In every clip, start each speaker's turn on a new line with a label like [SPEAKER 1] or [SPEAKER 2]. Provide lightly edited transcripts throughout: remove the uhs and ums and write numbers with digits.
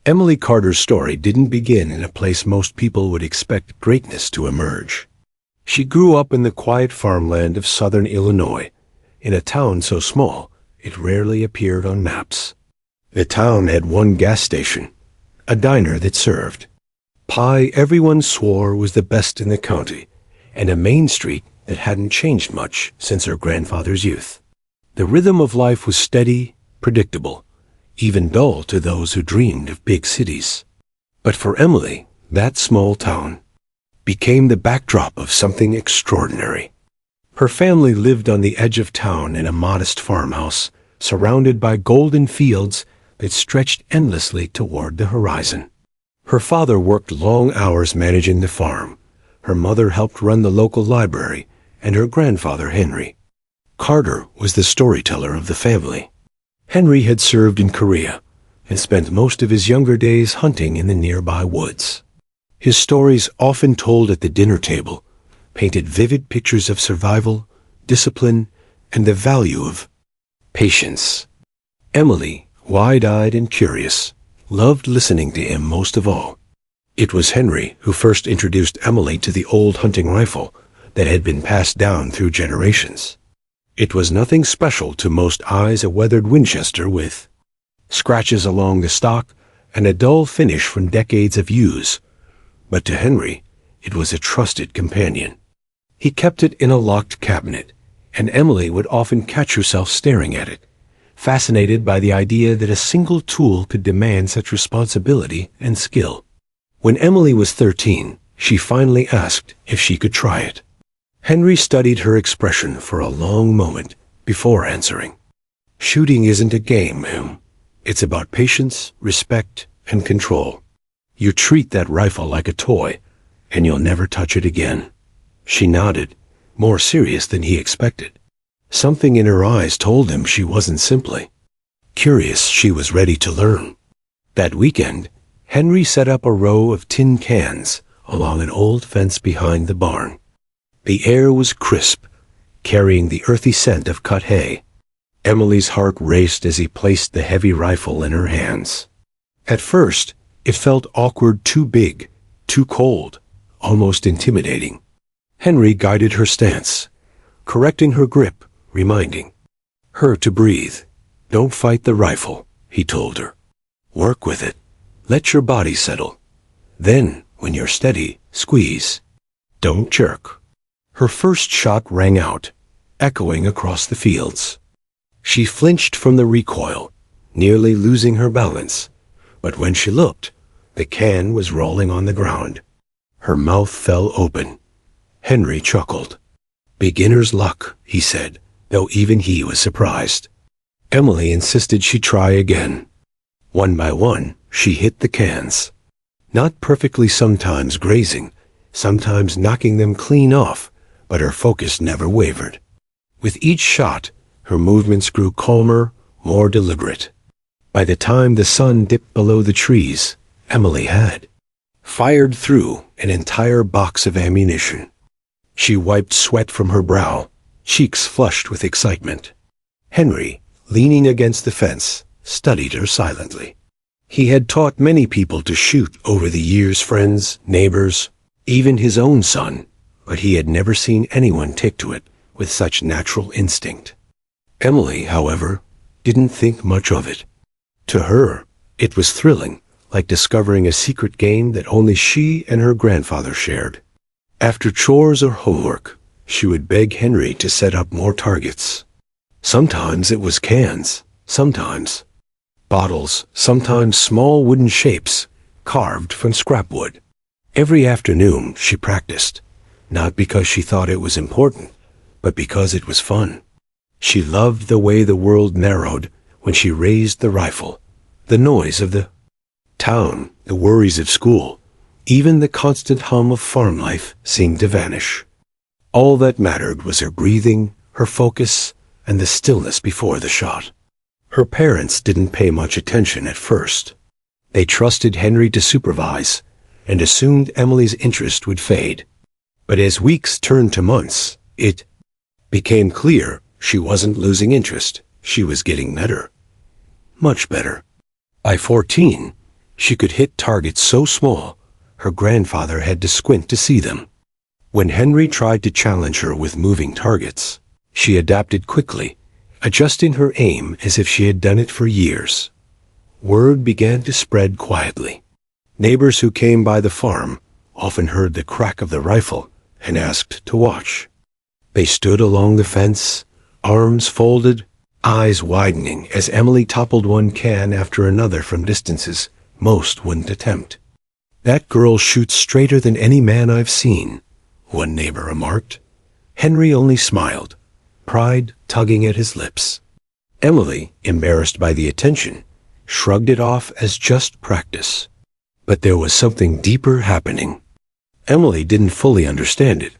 [SPEAKER 1] Emily Carter's story didn't begin in a place most people would expect greatness to emerge. She grew up in the quiet farmland of southern Illinois, in a town so small it rarely appeared on maps. The town had one gas station, a diner that served pie everyone swore was the best in the county, and a main street that hadn't changed much since her grandfather's youth. The rhythm of life was steady, predictable, even dull to those who dreamed of big cities. But for Emily, that small town became the backdrop of something extraordinary. Her family lived on the edge of town in a modest farmhouse, surrounded by golden fields that stretched endlessly toward the horizon. Her father worked long hours managing the farm. Her mother helped run the local library, and her grandfather, Henry Carter, was the storyteller of the family. Henry had served in Korea and spent most of his younger days hunting in the nearby woods. His stories, often told at the dinner table, painted vivid pictures of survival, discipline, and the value of patience. Emily, wide-eyed and curious, loved listening to him most of all. It was Henry who first introduced Emily to the old hunting rifle that had been passed down through generations. It was nothing special to most eyes, a weathered Winchester with scratches along the stock and a dull finish from decades of use. But to Henry, it was a trusted companion. He kept it in a locked cabinet, and Emily would often catch herself staring at it, fascinated by the idea that a single tool could demand such responsibility and skill. When Emily was 13, she finally asked if she could try it. Henry studied her expression for a long moment before answering. "Shooting isn't a game, Em. It's about patience, respect, and control. You treat that rifle like a toy, and you'll never touch it again." She nodded, more serious than he expected. Something in her eyes told him she wasn't simply curious, she was ready to learn. That weekend, Henry set up a row of tin cans along an old fence behind the barn. The air was crisp, carrying the earthy scent of cut hay. Emily's heart raced as he placed the heavy rifle in her hands. At first, it felt awkward, too big, too cold, almost intimidating. Henry guided her stance, correcting her grip, reminding her to breathe. "Don't fight the rifle," he told her. "Work with it. Let your body settle. Then, when you're steady, squeeze. Don't jerk." Her first shot rang out, echoing across the fields. She flinched from the recoil, nearly losing her balance. But when she looked, the can was rolling on the ground. Her mouth fell open. Henry chuckled. "Beginner's luck," he said, though even he was surprised. Emily insisted she try again. One by one, she hit the cans. Not perfectly, sometimes grazing, sometimes knocking them clean off, but her focus never wavered. With each shot, her movements grew calmer, more deliberate. By the time the sun dipped below the trees, Emily had fired through an entire box of ammunition. She wiped sweat from her brow, cheeks flushed with excitement. Henry, leaning against the fence, studied her silently. He had taught many people to shoot over the years, friends, neighbors, even his own son, but he had never seen anyone take to it with such natural instinct. Emily, however, didn't think much of it. To her, it was thrilling, like discovering a secret game that only she and her grandfather shared. After chores or homework, she would beg Henry to set up more targets. Sometimes it was cans, sometimes bottles, sometimes small wooden shapes carved from scrap wood. Every afternoon she practiced, not because she thought it was important, but because it was fun. She loved the way the world narrowed when she raised the rifle, the noise of the town, the worries of school, even the constant hum of farm life seemed to vanish. All that mattered was her breathing, her focus, and the stillness before the shot. Her parents didn't pay much attention at first. They trusted Henry to supervise and assumed Emily's interest would fade. But as weeks turned to months, it became clear she wasn't losing interest. She was getting better. Much better. By 14, She could hit targets so small, her grandfather had to squint to see them. When Henry tried to challenge her with moving targets, she adapted quickly, adjusting her aim as if she had done it for years. Word began to spread quietly. Neighbors who came by the farm often heard the crack of the rifle and asked to watch. They stood along the fence, arms folded, eyes widening as Emily toppled one can after another from distances most wouldn't attempt. "That girl shoots straighter than any man I've seen," one neighbor remarked. Henry only smiled, pride tugging at his lips. Emily, embarrassed by the attention, shrugged it off as just practice. But there was something deeper happening. Emily didn't fully understand it,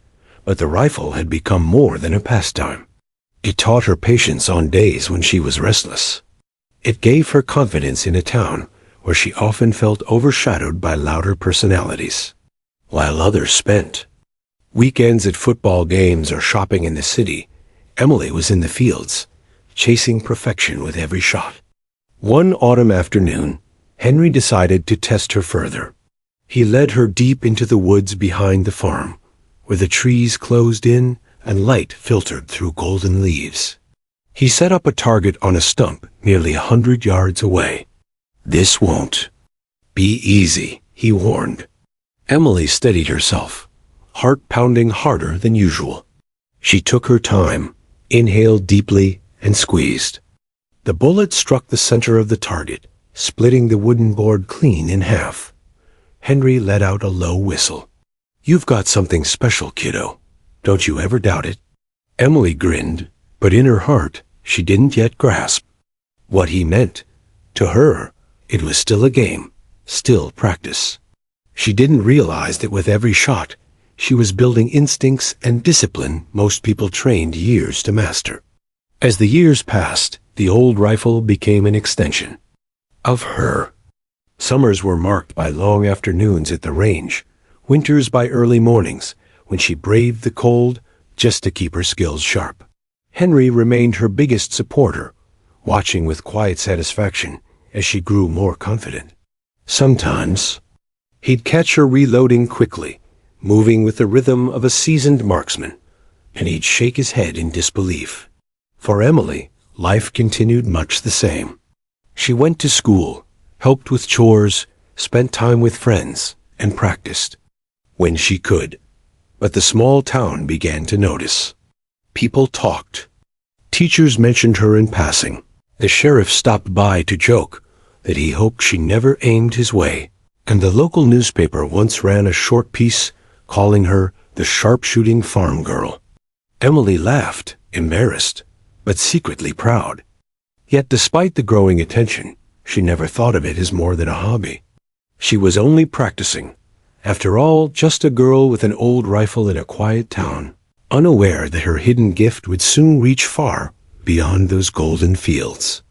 [SPEAKER 1] but the rifle had become more than a pastime. It taught her patience on days when she was restless. It gave her confidence in a town where she often felt overshadowed by louder personalities, while others spent weekends at football games or shopping in the city. Emily was in the fields, chasing perfection with every shot. One autumn afternoon, Henry decided to test her further. He led her deep into the woods behind the farm, where the trees closed in and light filtered through golden leaves. He set up a target on a stump nearly 100 yards away. "This won't be easy," he warned. Emily steadied herself, heart pounding harder than usual. She took her time, inhaled deeply, and squeezed. The bullet struck the center of the target, splitting the wooden board clean in half. Henry let out a low whistle. "You've got something special, kiddo. Don't you ever doubt it." Emily grinned, but in her heart, she didn't yet grasp what he meant. To her, it was still a game, still practice. She didn't realize that with every shot, she was building instincts and discipline most people trained years to master. As the years passed, the old rifle became an extension of her. Summers were marked by long afternoons at the range, winters by early mornings when she braved the cold just to keep her skills sharp. Henry remained her biggest supporter, watching with quiet satisfaction as she grew more confident. Sometimes, he'd catch her reloading quickly, moving with the rhythm of a seasoned marksman, and he'd shake his head in disbelief. For Emily, life continued much the same. She went to school, helped with chores, spent time with friends, and practiced when she could. But the small town began to notice. People talked. Teachers mentioned her in passing. The sheriff stopped by to joke that he hoped she never aimed his way, and the local newspaper once ran a short piece calling her the sharpshooting farm girl. Emily laughed, embarrassed, but secretly proud. Yet despite the growing attention, she never thought of it as more than a hobby. She was only practicing. After all, just a girl with an old rifle in a quiet town, unaware that her hidden gift would soon reach far beyond those golden fields.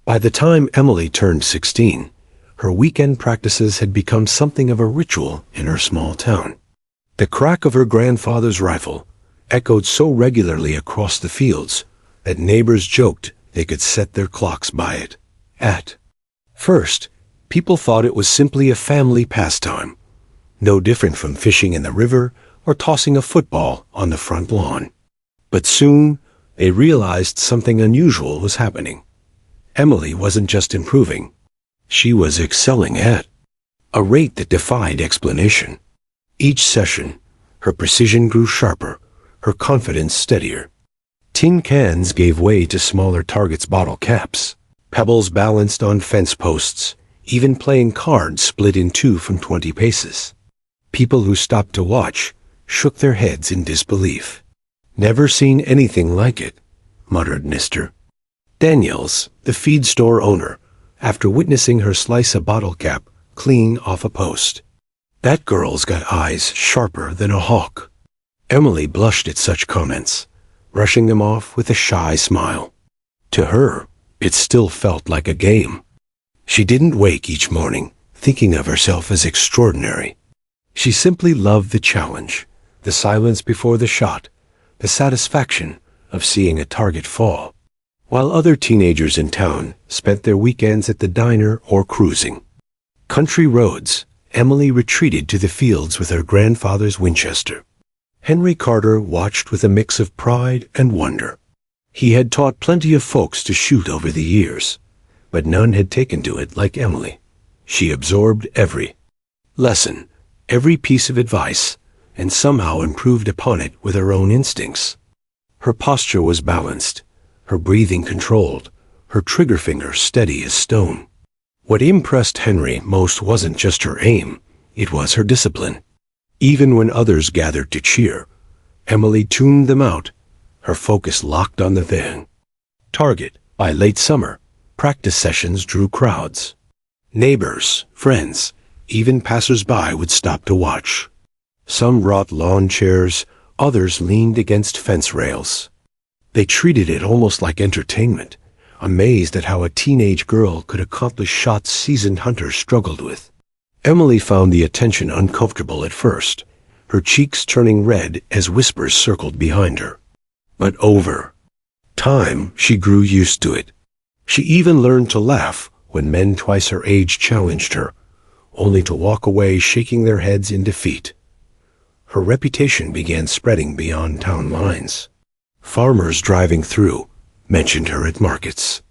[SPEAKER 1] By the time Emily turned 16, her weekend practices had become something of a ritual in her small town. The crack of her grandfather's rifle echoed so regularly across the fields that neighbors joked they could set their clocks by it. At first, people thought it was simply a family pastime, no different from fishing in the river or tossing a football on the front lawn. But soon, they realized something unusual was happening. Emily wasn't just improving. She was excelling at a rate that defied explanation. Each session, her precision grew sharper, her confidence steadier. Tin cans gave way to smaller targets' bottle caps. Pebbles balanced on fence posts. Even playing cards split in two from 20 paces. People who stopped to watch shook their heads in disbelief. "Never seen anything like it," muttered Mr. Daniels, the feed store owner, after witnessing her slice a bottle cap clean off a post. "That girl's got eyes sharper than a hawk." Emily blushed at such comments, brushing them off with a shy smile. To her, it still felt like a game. She didn't wake each morning thinking of herself as extraordinary. She simply loved the challenge, the silence before the shot, the satisfaction of seeing a target fall, while other teenagers in town spent their weekends at the diner or cruising. Country roads, Emily retreated to the fields with her grandfather's Winchester. Henry Carter watched with a mix of pride and wonder. He had taught plenty of folks to shoot over the years, but none had taken to it like Emily. She absorbed every lesson, every piece of advice, and somehow improved upon it with her own instincts. Her posture was balanced, her breathing controlled, her trigger finger steady as stone. What impressed Henry most wasn't just her aim, it was her discipline. Even when others gathered to cheer, Emily tuned them out, her focus locked on the thing. Target. By late summer, practice sessions drew crowds. Neighbors, friends, even passers-by would stop to watch. Some brought lawn chairs, others leaned against fence rails. They treated it almost like entertainment, amazed at how a teenage girl could accomplish shots seasoned hunters struggled with. Emily found the attention uncomfortable at first, her cheeks turning red as whispers circled behind her. But over time, she grew used to it. She even learned to laugh when men twice her age challenged her, only to walk away shaking their heads in defeat. Her reputation began spreading beyond town lines. Farmers driving through mentioned her at markets.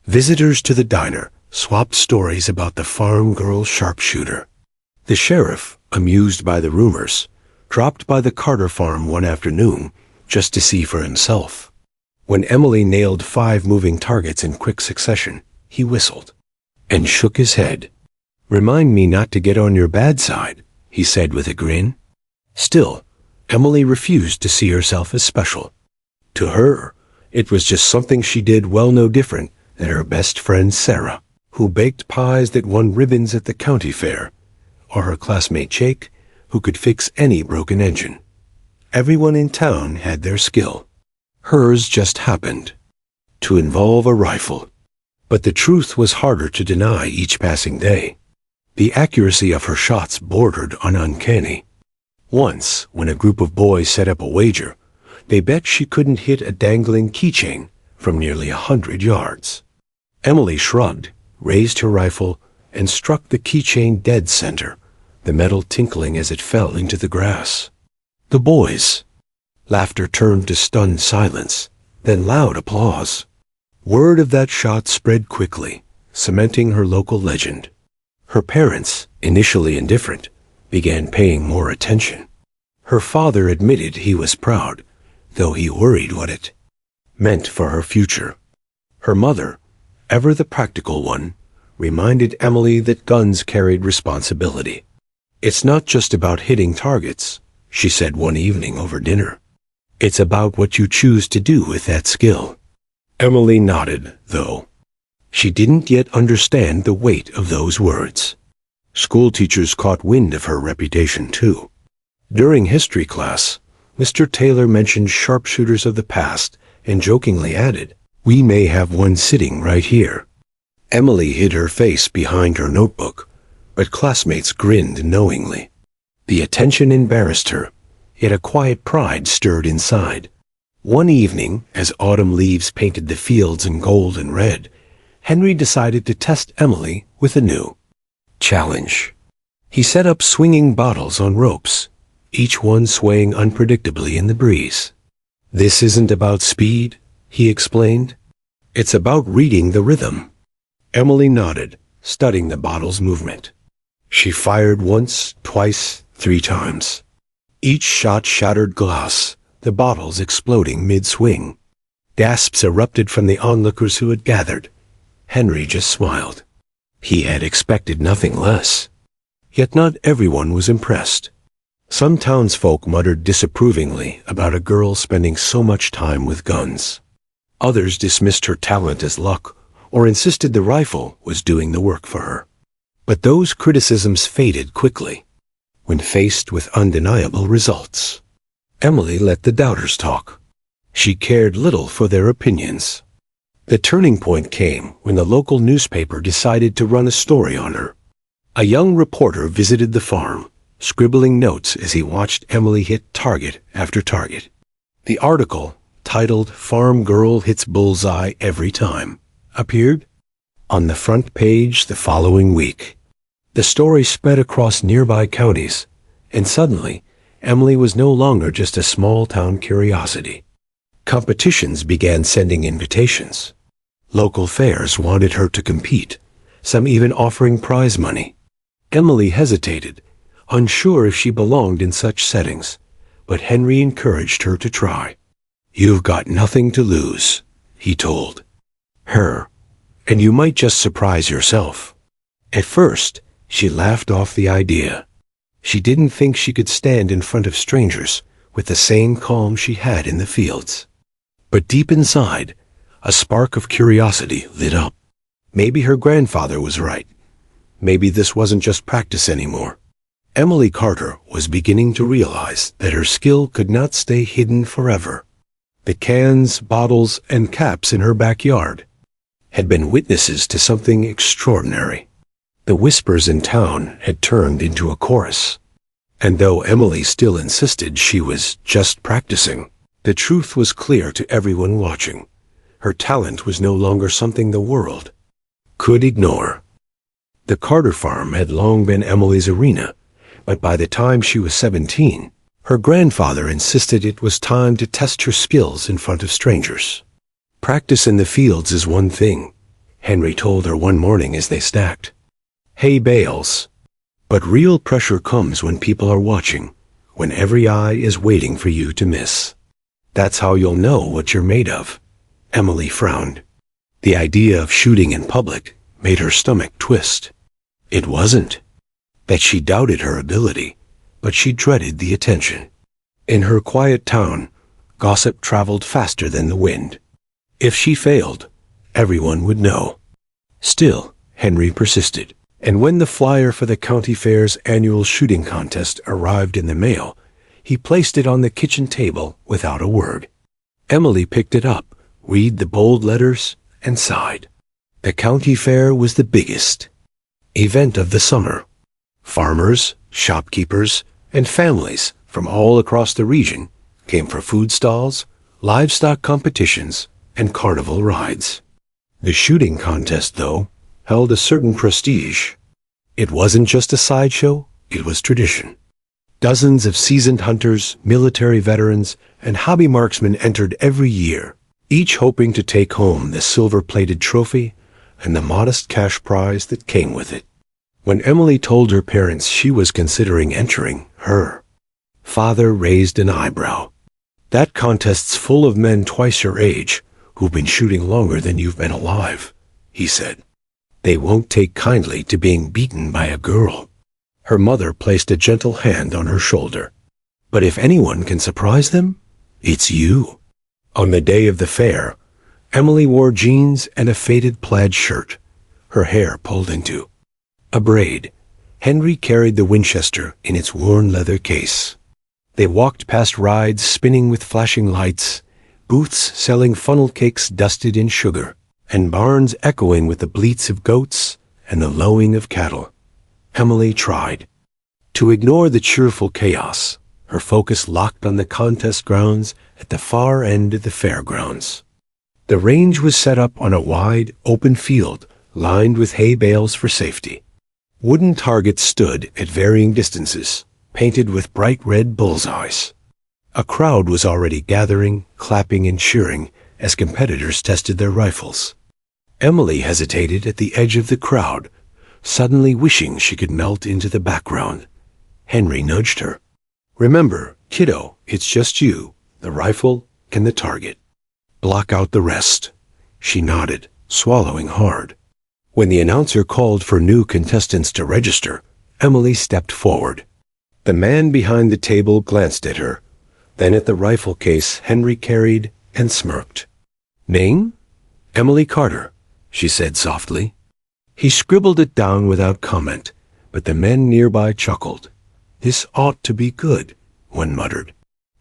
[SPEAKER 1] Visitors to the diner swapped stories about the farm girl sharpshooter. The sheriff, amused by the rumors, dropped by the Carter farm one afternoon just to see for himself. When Emily nailed 5 moving targets in quick succession, he whistled and shook his head. "Remind me not to get on your bad side," he said with a grin. Still, Emily refused to see herself as special. To her, it was just something she did well no different than her best friend Sarah, who baked pies that won ribbons at the county fair, or her classmate Jake, who could fix any broken engine. Everyone in town had their skill. Hers just happened to involve a rifle. But the truth was harder to deny each passing day. The accuracy of her shots bordered on uncanny. Once, when a group of boys set up a wager, they bet she couldn't hit a dangling keychain from nearly 100 yards. Emily shrugged, raised her rifle, and struck the keychain dead center, the metal tinkling as it fell into the grass. The boys' laughter turned to stunned silence, then loud applause. Word of that shot spread quickly, cementing her local legend. Her parents, initially indifferent, began paying more attention. Her father admitted he was proud, though he worried what it meant for her future. Her mother, ever the practical one, reminded Emily that guns carried responsibility. "It's not just about hitting targets," she said one evening over dinner. "It's about what you choose to do with that skill." Emily nodded, though. She didn't yet understand the weight of those words. School teachers caught wind of her reputation, too. During history class, Mr. Taylor mentioned sharpshooters of the past and jokingly added, "We may have one sitting right here." Emily hid her face behind her notebook, but classmates grinned knowingly. The attention embarrassed her, yet a quiet pride stirred inside. One evening, as autumn leaves painted the fields in gold and red, Henry decided to test Emily with a new challenge. He set up swinging bottles on ropes, each one swaying unpredictably in the breeze. "This isn't about speed," he explained. "It's about reading the rhythm." Emily nodded, studying the bottle's movement. She fired once, twice, 3 times. Each shot shattered glass, the bottles exploding mid-swing. Gasps erupted from the onlookers who had gathered. Henry just smiled. He had expected nothing less. Yet not everyone was impressed. Some townsfolk muttered disapprovingly about a girl spending so much time with guns. Others dismissed her talent as luck, or insisted the rifle was doing the work for her. But those criticisms faded quickly when faced with undeniable results. Emily let the doubters talk. She cared little for their opinions. The turning point came when the local newspaper decided to run a story on her. A young reporter visited the farm, scribbling notes as he watched Emily hit target after target. The article, titled "Farm Girl Hits Bullseye Every Time," appeared on the front page the following week. The story spread across nearby counties, and suddenly, Emily was no longer just a small-town curiosity. Competitions began sending invitations. Local fairs wanted her to compete, some even offering prize money. Emily hesitated, unsure if she belonged in such settings, but Henry encouraged her to try. "You've got nothing to lose," he told her, "and you might just surprise yourself." At first, she laughed off the idea. She didn't think she could stand in front of strangers with the same calm she had in the fields. But deep inside, a spark of curiosity lit up. Maybe her grandfather was right. Maybe this wasn't just practice anymore. Emily Carter was beginning to realize that her skill could not stay hidden forever. The cans, bottles, and caps in her backyard had been witnesses to something extraordinary. The whispers in town had turned into a chorus. And though Emily still insisted she was just practicing, the truth was clear to everyone watching. Her talent was no longer something the world could ignore. The Carter farm had long been Emily's arena, but by the time she was 17, her grandfather insisted it was time to test her skills in front of strangers. "Practice in the fields is one thing," Henry told her one morning as they stacked hay bales. "But real pressure comes when people are watching, when every eye is waiting for you to miss. That's how you'll know what you're made of." Emily frowned. The idea of shooting in public made her stomach twist. It wasn't that she doubted her ability, but she dreaded the attention. In her quiet town, gossip traveled faster than the wind. If she failed, everyone would know. Still, Henry persisted. And when the flyer for the county fair's annual shooting contest arrived in the mail, he placed it on the kitchen table without a word. Emily picked it up, read the bold letters, and sighed. The county fair was the biggest event of the summer. Farmers, shopkeepers, and families from all across the region came for food stalls, livestock competitions, and carnival rides. The shooting contest, though, held a certain prestige. It wasn't just a sideshow, it was tradition. Dozens of seasoned hunters, military veterans, and hobby marksmen entered every year, each hoping to take home the silver-plated trophy and the modest cash prize that came with it. When Emily told her parents she was considering entering, her father raised an eyebrow. "That contest's full of men twice your age, who've been shooting longer than you've been alive," he said. "They won't take kindly to being beaten by a girl." Her mother placed a gentle hand on her shoulder. "But if anyone can surprise them, it's you." On the day of the fair, Emily wore jeans and a faded plaid shirt, her hair pulled into a braid. Henry carried the Winchester in its worn leather case. They walked past rides spinning with flashing lights, booths selling funnel cakes dusted in sugar, and barns echoing with the bleats of goats and the lowing of cattle. Emily tried to ignore the cheerful chaos, her focus locked on the contest grounds at the far end of the fairgrounds. The range was set up on a wide, open field lined with hay bales for safety. Wooden targets stood at varying distances, painted with bright red bullseyes. A crowd was already gathering, clapping and cheering as competitors tested their rifles. Emily hesitated at the edge of the crowd, suddenly wishing she could melt into the background. Henry nudged her. "Remember, kiddo, it's just you, the rifle, and the target. Block out the rest." She nodded, swallowing hard. When the announcer called for new contestants to register, Emily stepped forward. The man behind the table glanced at her, then at the rifle case Henry carried, and smirked. "Name?" "Emily Carter," she said softly. He scribbled it down without comment, but the men nearby chuckled. "This ought to be good," one muttered.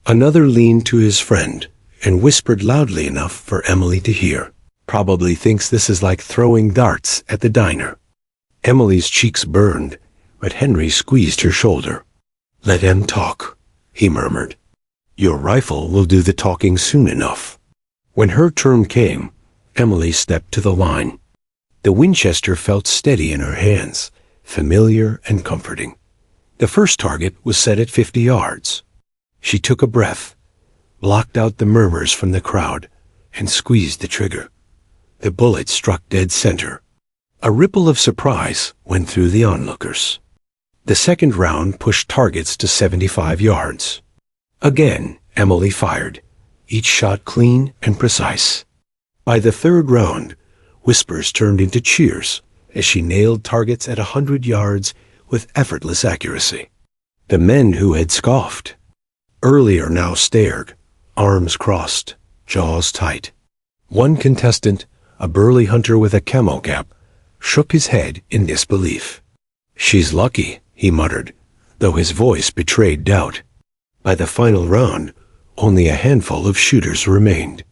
[SPEAKER 1] Another leaned to his friend and whispered loudly enough for Emily to hear. "Probably thinks this is like throwing darts at the diner." Emily's cheeks burned, but Henry squeezed her shoulder. "Let them talk," he murmured. "Your rifle will do the talking soon enough." When her turn came, Emily stepped to the line. The Winchester felt steady in her hands, familiar and comforting. The first target was set at 50 yards. She took a breath, blocked out the murmurs from the crowd, and squeezed the trigger. The bullet struck dead center. A ripple of surprise went through the onlookers. The second round pushed targets to 75 yards. Again, Emily fired, each shot clean and precise. By the third round, whispers turned into cheers as she nailed targets at 100 yards with effortless accuracy. The men who had scoffed earlier now stared, arms crossed, jaws tight. One contestant, a burly hunter with a camo cap, shook his head in disbelief. "She's lucky," he muttered, though his voice betrayed doubt. By the final round, only a handful of shooters remained.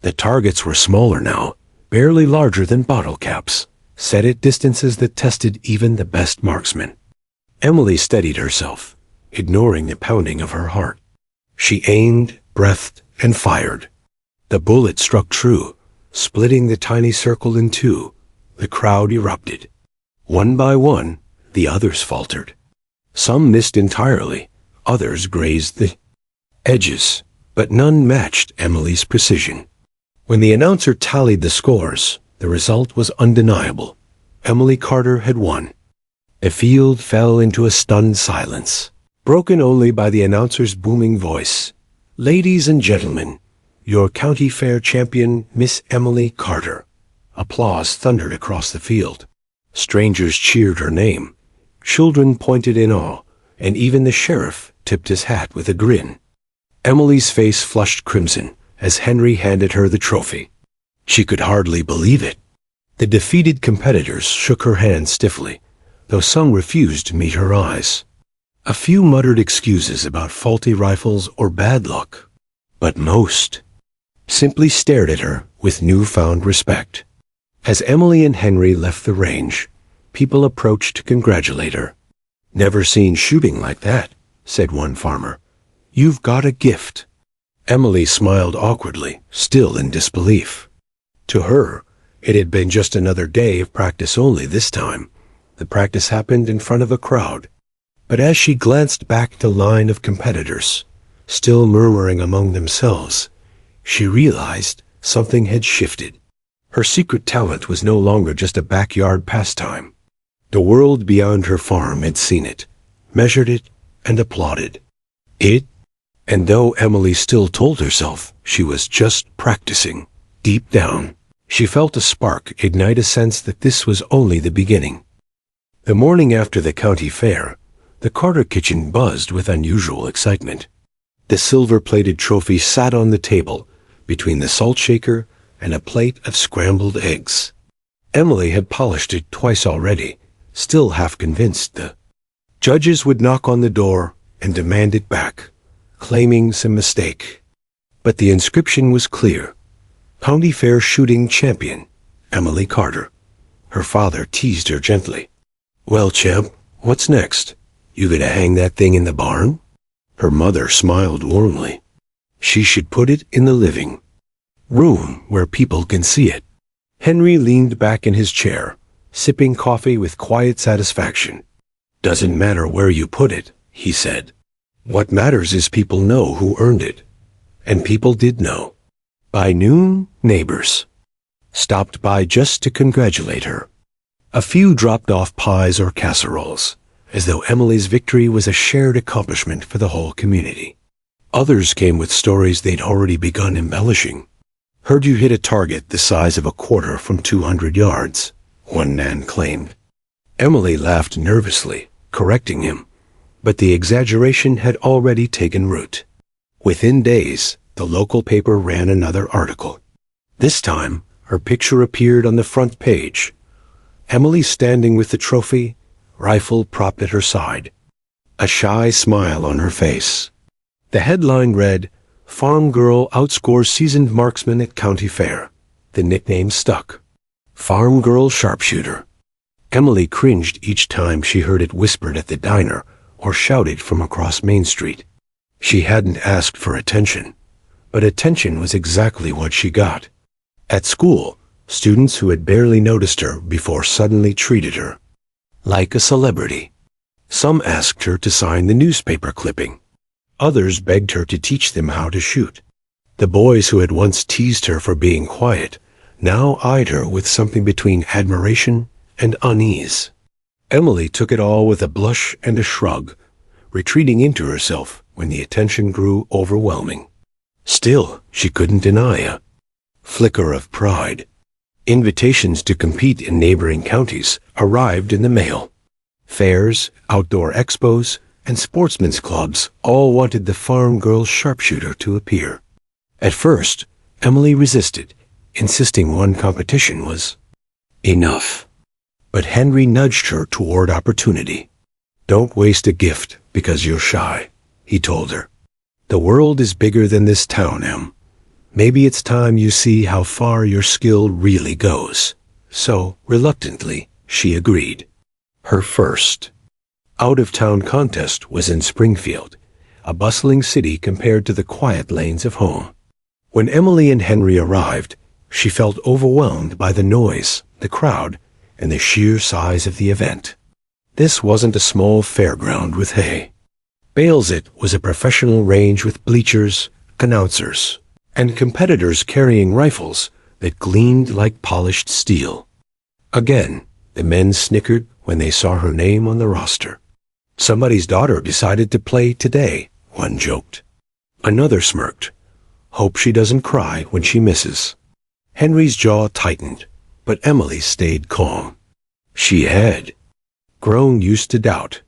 [SPEAKER 1] The targets were smaller now, barely larger than bottle caps, set at distances that tested even the best marksmen. Emily steadied herself, ignoring the pounding of her heart. She aimed, breathed, and fired. The bullet struck true, splitting the tiny circle in two. The crowd erupted. One by one, the others faltered. Some missed entirely, others grazed the edges, but none matched Emily's precision. When the announcer tallied the scores, the result was undeniable. Emily Carter had won. The field fell into a stunned silence, broken only by the announcer's booming voice. "Ladies and gentlemen, your county fair champion, Miss Emily Carter." Applause thundered across the field. Strangers cheered her name. Children pointed in awe, and even the sheriff tipped his hat with a grin. Emily's face flushed crimson as Henry handed her the trophy. She could hardly believe it. The defeated competitors shook her hand stiffly, though some refused to meet her eyes. A few muttered excuses about faulty rifles or bad luck, but most simply stared at her with newfound respect. As Emily and Henry left the range, people approached to congratulate her. "Never seen shooting like that," said one farmer. "You've got a gift." Emily smiled awkwardly, still in disbelief. To her, it had been just another day of practice only this time. The practice happened in front of a crowd. But as she glanced back at the line of competitors, still murmuring among themselves, she realized something had shifted. Her secret talent was no longer just a backyard pastime. The world beyond her farm had seen it, measured it, and applauded it. And though Emily still told herself she was just practicing, deep down, she felt a spark ignite, a sense that this was only the beginning. The morning after the county fair, the Carter kitchen buzzed with unusual excitement. The silver-plated trophy sat on the table between the salt shaker and a plate of scrambled eggs. Emily had polished it twice already, still half convinced the judges would knock on the door and demand it back, claiming some mistake. But the inscription was clear: County Fair Shooting Champion, Emily Carter. Her father teased her gently. "Well, champ, what's next? You gonna hang that thing in the barn?" Her mother smiled warmly. "She should put it in the living room where people can see it." Henry leaned back in his chair, sipping coffee with quiet satisfaction. "Doesn't matter where you put it," he said. "What matters is people know who earned it." And people did know. By noon, neighbors stopped by just to congratulate her. A few dropped off pies or casseroles, as though Emily's victory was a shared accomplishment for the whole community. Others came with stories they'd already begun embellishing. "Heard you hit a target the size of a quarter from 200 yards, one man claimed. Emily laughed nervously, correcting him, but the exaggeration had already taken root. Within days, the local paper ran another article. This time, her picture appeared on the front page. Emily standing with the trophy, rifle propped at her side, a shy smile on her face. The headline read, "Farm Girl Outscores Seasoned Marksman at County Fair." The nickname stuck. Farm Girl Sharpshooter. Emily cringed each time she heard it whispered at the diner or shouted from across Main Street. She hadn't asked for attention, but attention was exactly what she got. At school, students who had barely noticed her before suddenly treated her. like a celebrity. Some asked her to sign the newspaper clipping. Others begged her to teach them how to shoot. The boys who had once teased her for being quiet now eyed her with something between admiration and unease. Emily took it all with a blush and a shrug, retreating into herself when the attention grew overwhelming. Still, she couldn't deny a flicker of pride. Invitations to compete in neighboring counties arrived in the mail. Fairs, outdoor expos, and sportsmen's clubs all wanted the farm girl sharpshooter to appear. At first, Emily resisted, insisting one competition was enough. But Henry nudged her toward opportunity. "Don't waste a gift because you're shy," he told her. "The world is bigger than this town, Em. Maybe it's time you see how far your skill really goes." So, reluctantly, she agreed. Her first out-of-town contest was in Springfield, a bustling city compared to the quiet lanes of home. When Emily and Henry arrived, she felt overwhelmed by the noise, the crowd, and the sheer size of the event. This wasn't a small fairground with hay. Balesett was a professional range with bleachers, announcers, and competitors carrying rifles that gleamed like polished steel. Again, the men snickered when they saw her name on the roster. "Somebody's daughter decided to play today," one joked. Another smirked. "Hope she doesn't cry when she misses." Henry's jaw tightened, but Emily stayed calm. She had grown used to doubt.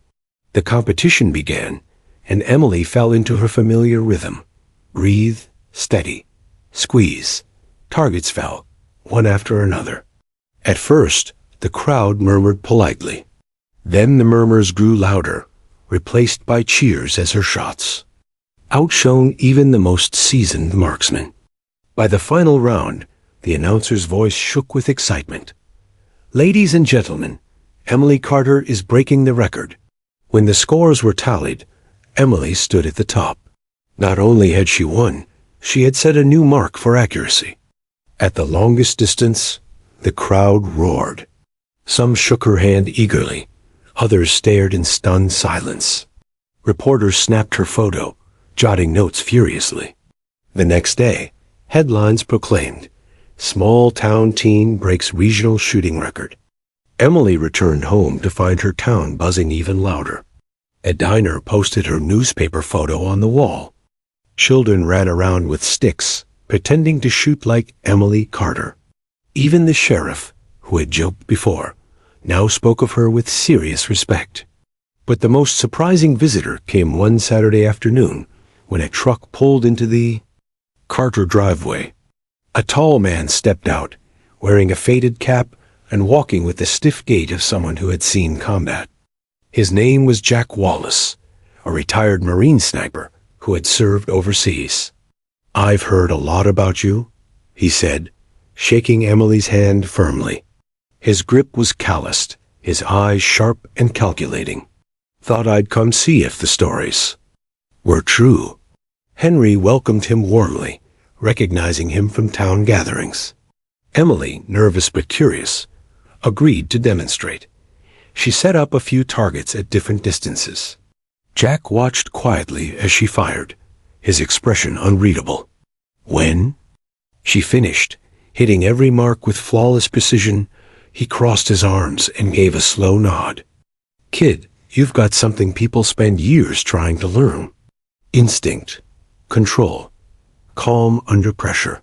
[SPEAKER 1] The competition began, and Emily fell into her familiar rhythm. Breathe, steady, squeeze. Targets fell, one after another. At first, the crowd murmured politely. Then the murmurs grew louder, replaced by cheers as her shots outshone even the most seasoned marksman. By the final round, the announcer's voice shook with excitement. "Ladies and gentlemen, Emily Carter is breaking the record." When the scores were tallied, Emily stood at the top. Not only had she won, she had set a new mark for accuracy. At the longest distance, the crowd roared. Some shook her hand eagerly. Others stared in stunned silence. Reporters snapped her photo, jotting notes furiously. The next day, headlines proclaimed, "Small town teen breaks regional shooting record." Emily returned home to find her town buzzing even louder. A diner posted her newspaper photo on the wall. Children ran around with sticks, pretending to shoot like Emily Carter. Even the sheriff, who had joked before, now spoke of her with serious respect. But the most surprising visitor came one Saturday afternoon when a truck pulled into the Carter driveway. A tall man stepped out, wearing a faded cap and walking with the stiff gait of someone who had seen combat. His name was Jack Wallace, a retired Marine sniper who had served overseas. "I've heard a lot about you," he said, shaking Emily's hand firmly. His grip was calloused, his eyes sharp and calculating. "Thought I'd come see if the stories were true." Henry welcomed him warmly, recognizing him from town gatherings. Emily, nervous but curious, agreed to demonstrate. She set up a few targets at different distances. Jack watched quietly as she fired, his expression unreadable. When she finished, hitting every mark with flawless precision, he crossed his arms and gave a slow nod. "Kid, you've got something people spend years trying to learn. Instinct, control, calm under pressure.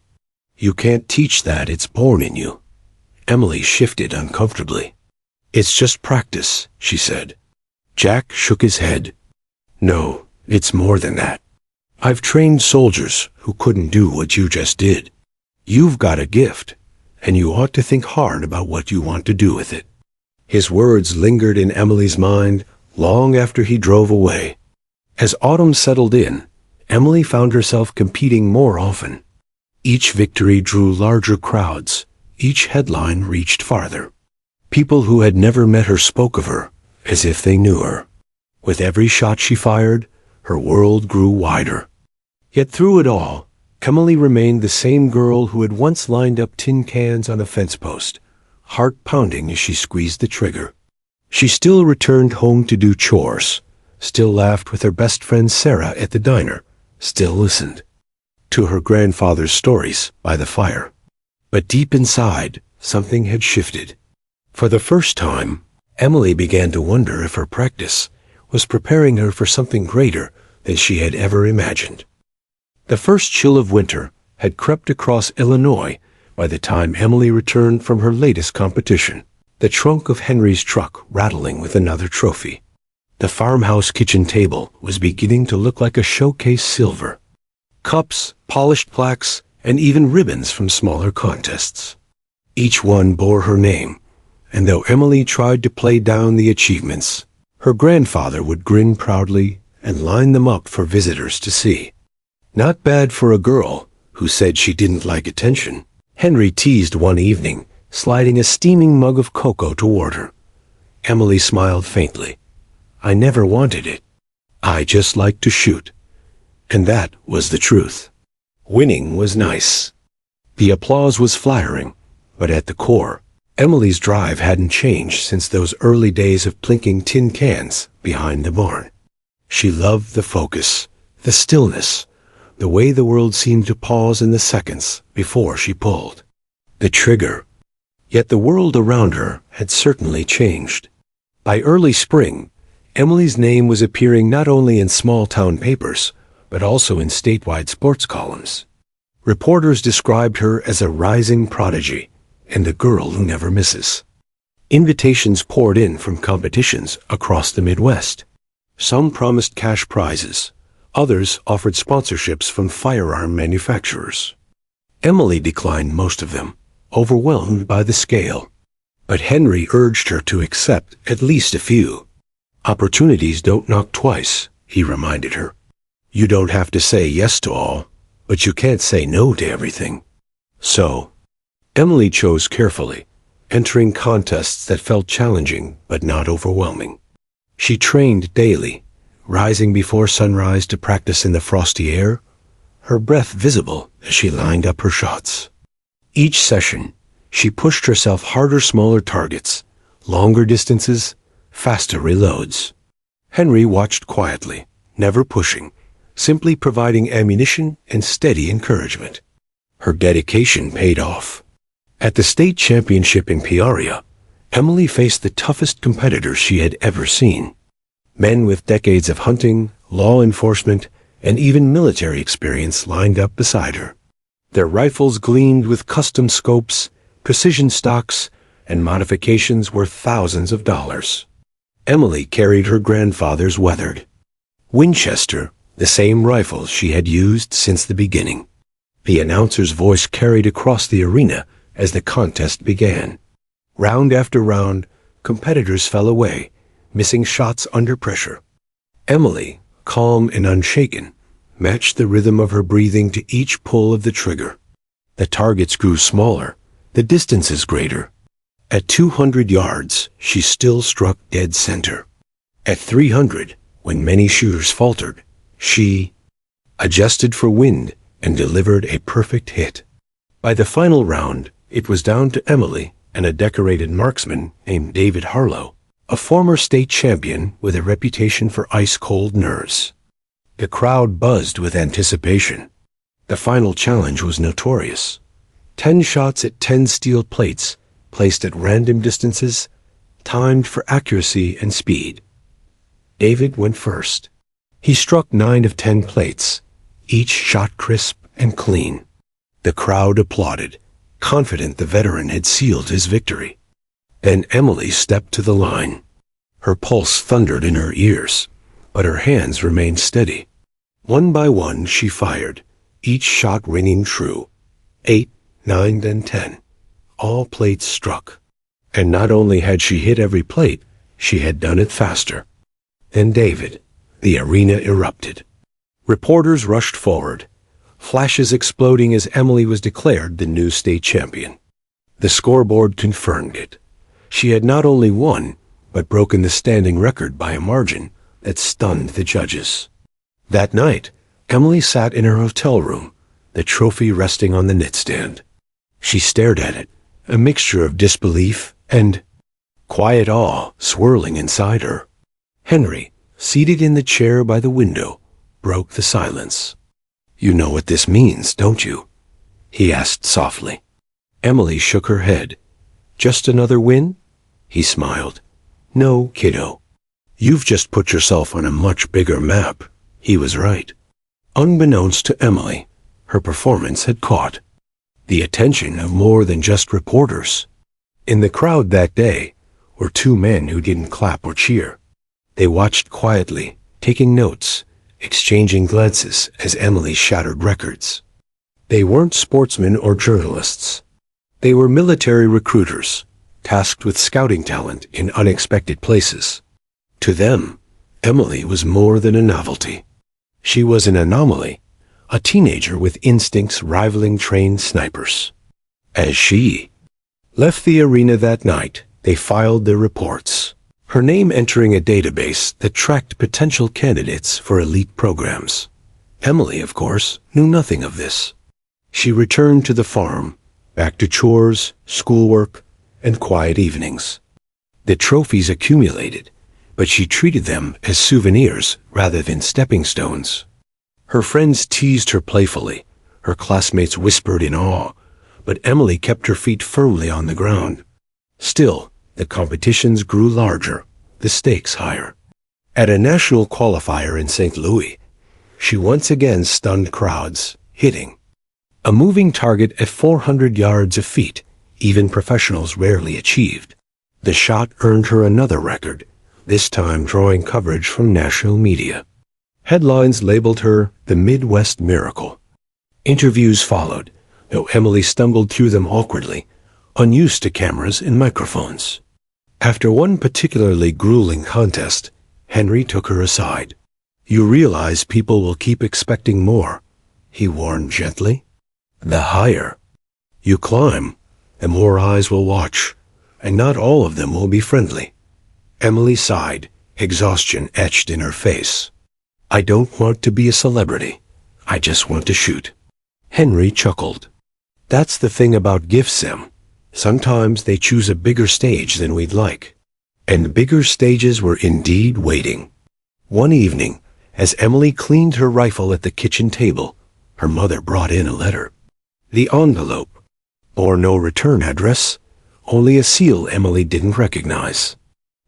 [SPEAKER 1] You can't teach that, it's born in you." Emily shifted uncomfortably. "It's just practice," she said. Jack shook his head. "No, it's more than that. I've trained soldiers who couldn't do what you just did. You've got a gift, and you ought to think hard about what you want to do with it." His words lingered in Emily's mind long after he drove away. As autumn settled in, Emily found herself competing more often. Each victory drew larger crowds. Each headline reached farther. People who had never met her spoke of her as if they knew her. With every shot she fired, her world grew wider. Yet through it all, Emily remained the same girl who had once lined up tin cans on a fence post, heart pounding as she squeezed the trigger. She still returned home to do chores, still laughed with her best friend Sarah at the diner, still listened to her grandfather's stories by the fire. But deep inside, something had shifted. For the first time, Emily began to wonder if her practice was preparing her for something greater than she had ever imagined. The first chill of winter had crept across Illinois by the time Emily returned from her latest competition, the trunk of Henry's truck rattling with another trophy. The farmhouse kitchen table was beginning to look like a showcase silver. Cups, polished plaques, and even ribbons from smaller contests. Each one bore her name, and though Emily tried to play down the achievements, her grandfather would grin proudly and line them up for visitors to see. Not bad for a girl who said she didn't like attention, Henry teased one evening, sliding a steaming mug of cocoa toward her. Emily smiled faintly. I never wanted it. I just liked to shoot. And that was the truth. Winning was nice. The applause was flattering, but at the core, Emily's drive hadn't changed since those early days of plinking tin cans behind the barn. She loved the focus, the stillness, the way the world seemed to pause in the seconds before she pulled the trigger. Yet the world around her had certainly changed. By early spring, Emily's name was appearing not only in small-town papers, but also in statewide sports columns. Reporters described her as a rising prodigy and a girl who never misses. Invitations poured in from competitions across the Midwest. Some promised cash prizes. Others offered sponsorships from firearm manufacturers. Emily declined most of them, overwhelmed by the scale. But Henry urged her to accept at least a few. Opportunities don't knock twice, he reminded her. You don't have to say yes to all, but you can't say no to everything. So, Emily chose carefully, entering contests that felt challenging but not overwhelming. She trained daily, rising before sunrise to practice in the frosty air, her breath visible as she lined up her shots. Each session, she pushed herself harder, smaller targets, longer distances, faster reloads. Henry watched quietly, never pushing, simply providing ammunition and steady encouragement. Her dedication paid off. At the state championship in Peoria, Emily faced the toughest competitors she had ever seen. Men with decades of hunting, law enforcement, and even military experience lined up beside her. Their rifles gleamed with custom scopes, precision stocks, and modifications worth thousands of dollars. Emily carried her grandfather's weathered Winchester, the same rifle she had used since the beginning. The announcer's voice carried across the arena as the contest began. Round after round, competitors fell away, missing shots under pressure. Emily, calm and unshaken, matched the rhythm of her breathing to each pull of the trigger. The targets grew smaller, the distances greater. At 200 yards, she still struck dead center. At 300, when many shooters faltered, she adjusted for wind and delivered a perfect hit. By the final round, it was down to Emily and a decorated marksman named David Harlow, a former state champion with a reputation for ice-cold nerves. The crowd buzzed with anticipation. The final challenge was notorious. 10 shots at 10 steel plates, placed at random distances, timed for accuracy and speed. David went first. He struck 9 of 10 plates, each shot crisp and clean. The crowd applauded, confident the veteran had sealed his victory. Then Emily stepped to the line. Her pulse thundered in her ears, but her hands remained steady. One by one she fired, each shot ringing true. 8, 9, then 10. All plates struck. And not only had she hit every plate, she had done it faster. Then David, the arena erupted. Reporters rushed forward, flashes exploding as Emily was declared the new state champion. The scoreboard confirmed it. She had not only won, but broken the standing record by a margin that stunned the judges. That night, Emily sat in her hotel room, the trophy resting on the nightstand. She stared at it, a mixture of disbelief and quiet awe swirling inside her. Henry, seated in the chair by the window, broke the silence. "You know what this means, don't you?" he asked softly. Emily shook her head. "Just another win?" He smiled. "No, kiddo. You've just put yourself on a much bigger map." He was right. Unbeknownst to Emily, her performance had caught the attention of more than just reporters. In the crowd that day were two men who didn't clap or cheer. They watched quietly, taking notes, exchanging glances as Emily shattered records. They weren't sportsmen or journalists. They were military recruiters, tasked with scouting talent in unexpected places. To them, Emily was more than a novelty. She was an anomaly, a teenager with instincts rivaling trained snipers. As she left the arena that night, they filed their reports, her name entering a database that tracked potential candidates for elite programs. Emily, of course, knew nothing of this. She returned to the farm, back to chores, schoolwork, and quiet evenings. The trophies accumulated, but she treated them as souvenirs rather than stepping stones. Her friends teased her playfully, her classmates whispered in awe, but Emily kept her feet firmly on the ground. Still, the competitions grew larger, the stakes higher. At a national qualifier in St. Louis, she once again stunned crowds, hitting a moving target at 400 yards a feet, even professionals rarely achieved. The shot earned her another record, this time drawing coverage from national media. Headlines labeled her the Midwest Miracle. Interviews followed, though Emily stumbled through them awkwardly, unused to cameras and microphones. After one particularly grueling contest, Henry took her aside. "You realize people will keep expecting more," he warned gently. "The higher you climb, the more eyes will watch, and not all of them will be friendly." Emily sighed, exhaustion etched in her face. "I don't want to be a celebrity. I just want to shoot." Henry chuckled. "That's the thing about gifts, Em. Sometimes they choose a bigger stage than we'd like." And bigger stages were indeed waiting. One evening, as Emily cleaned her rifle at the kitchen table, her mother brought in a letter. The envelope bore no return address, only a seal Emily didn't recognize.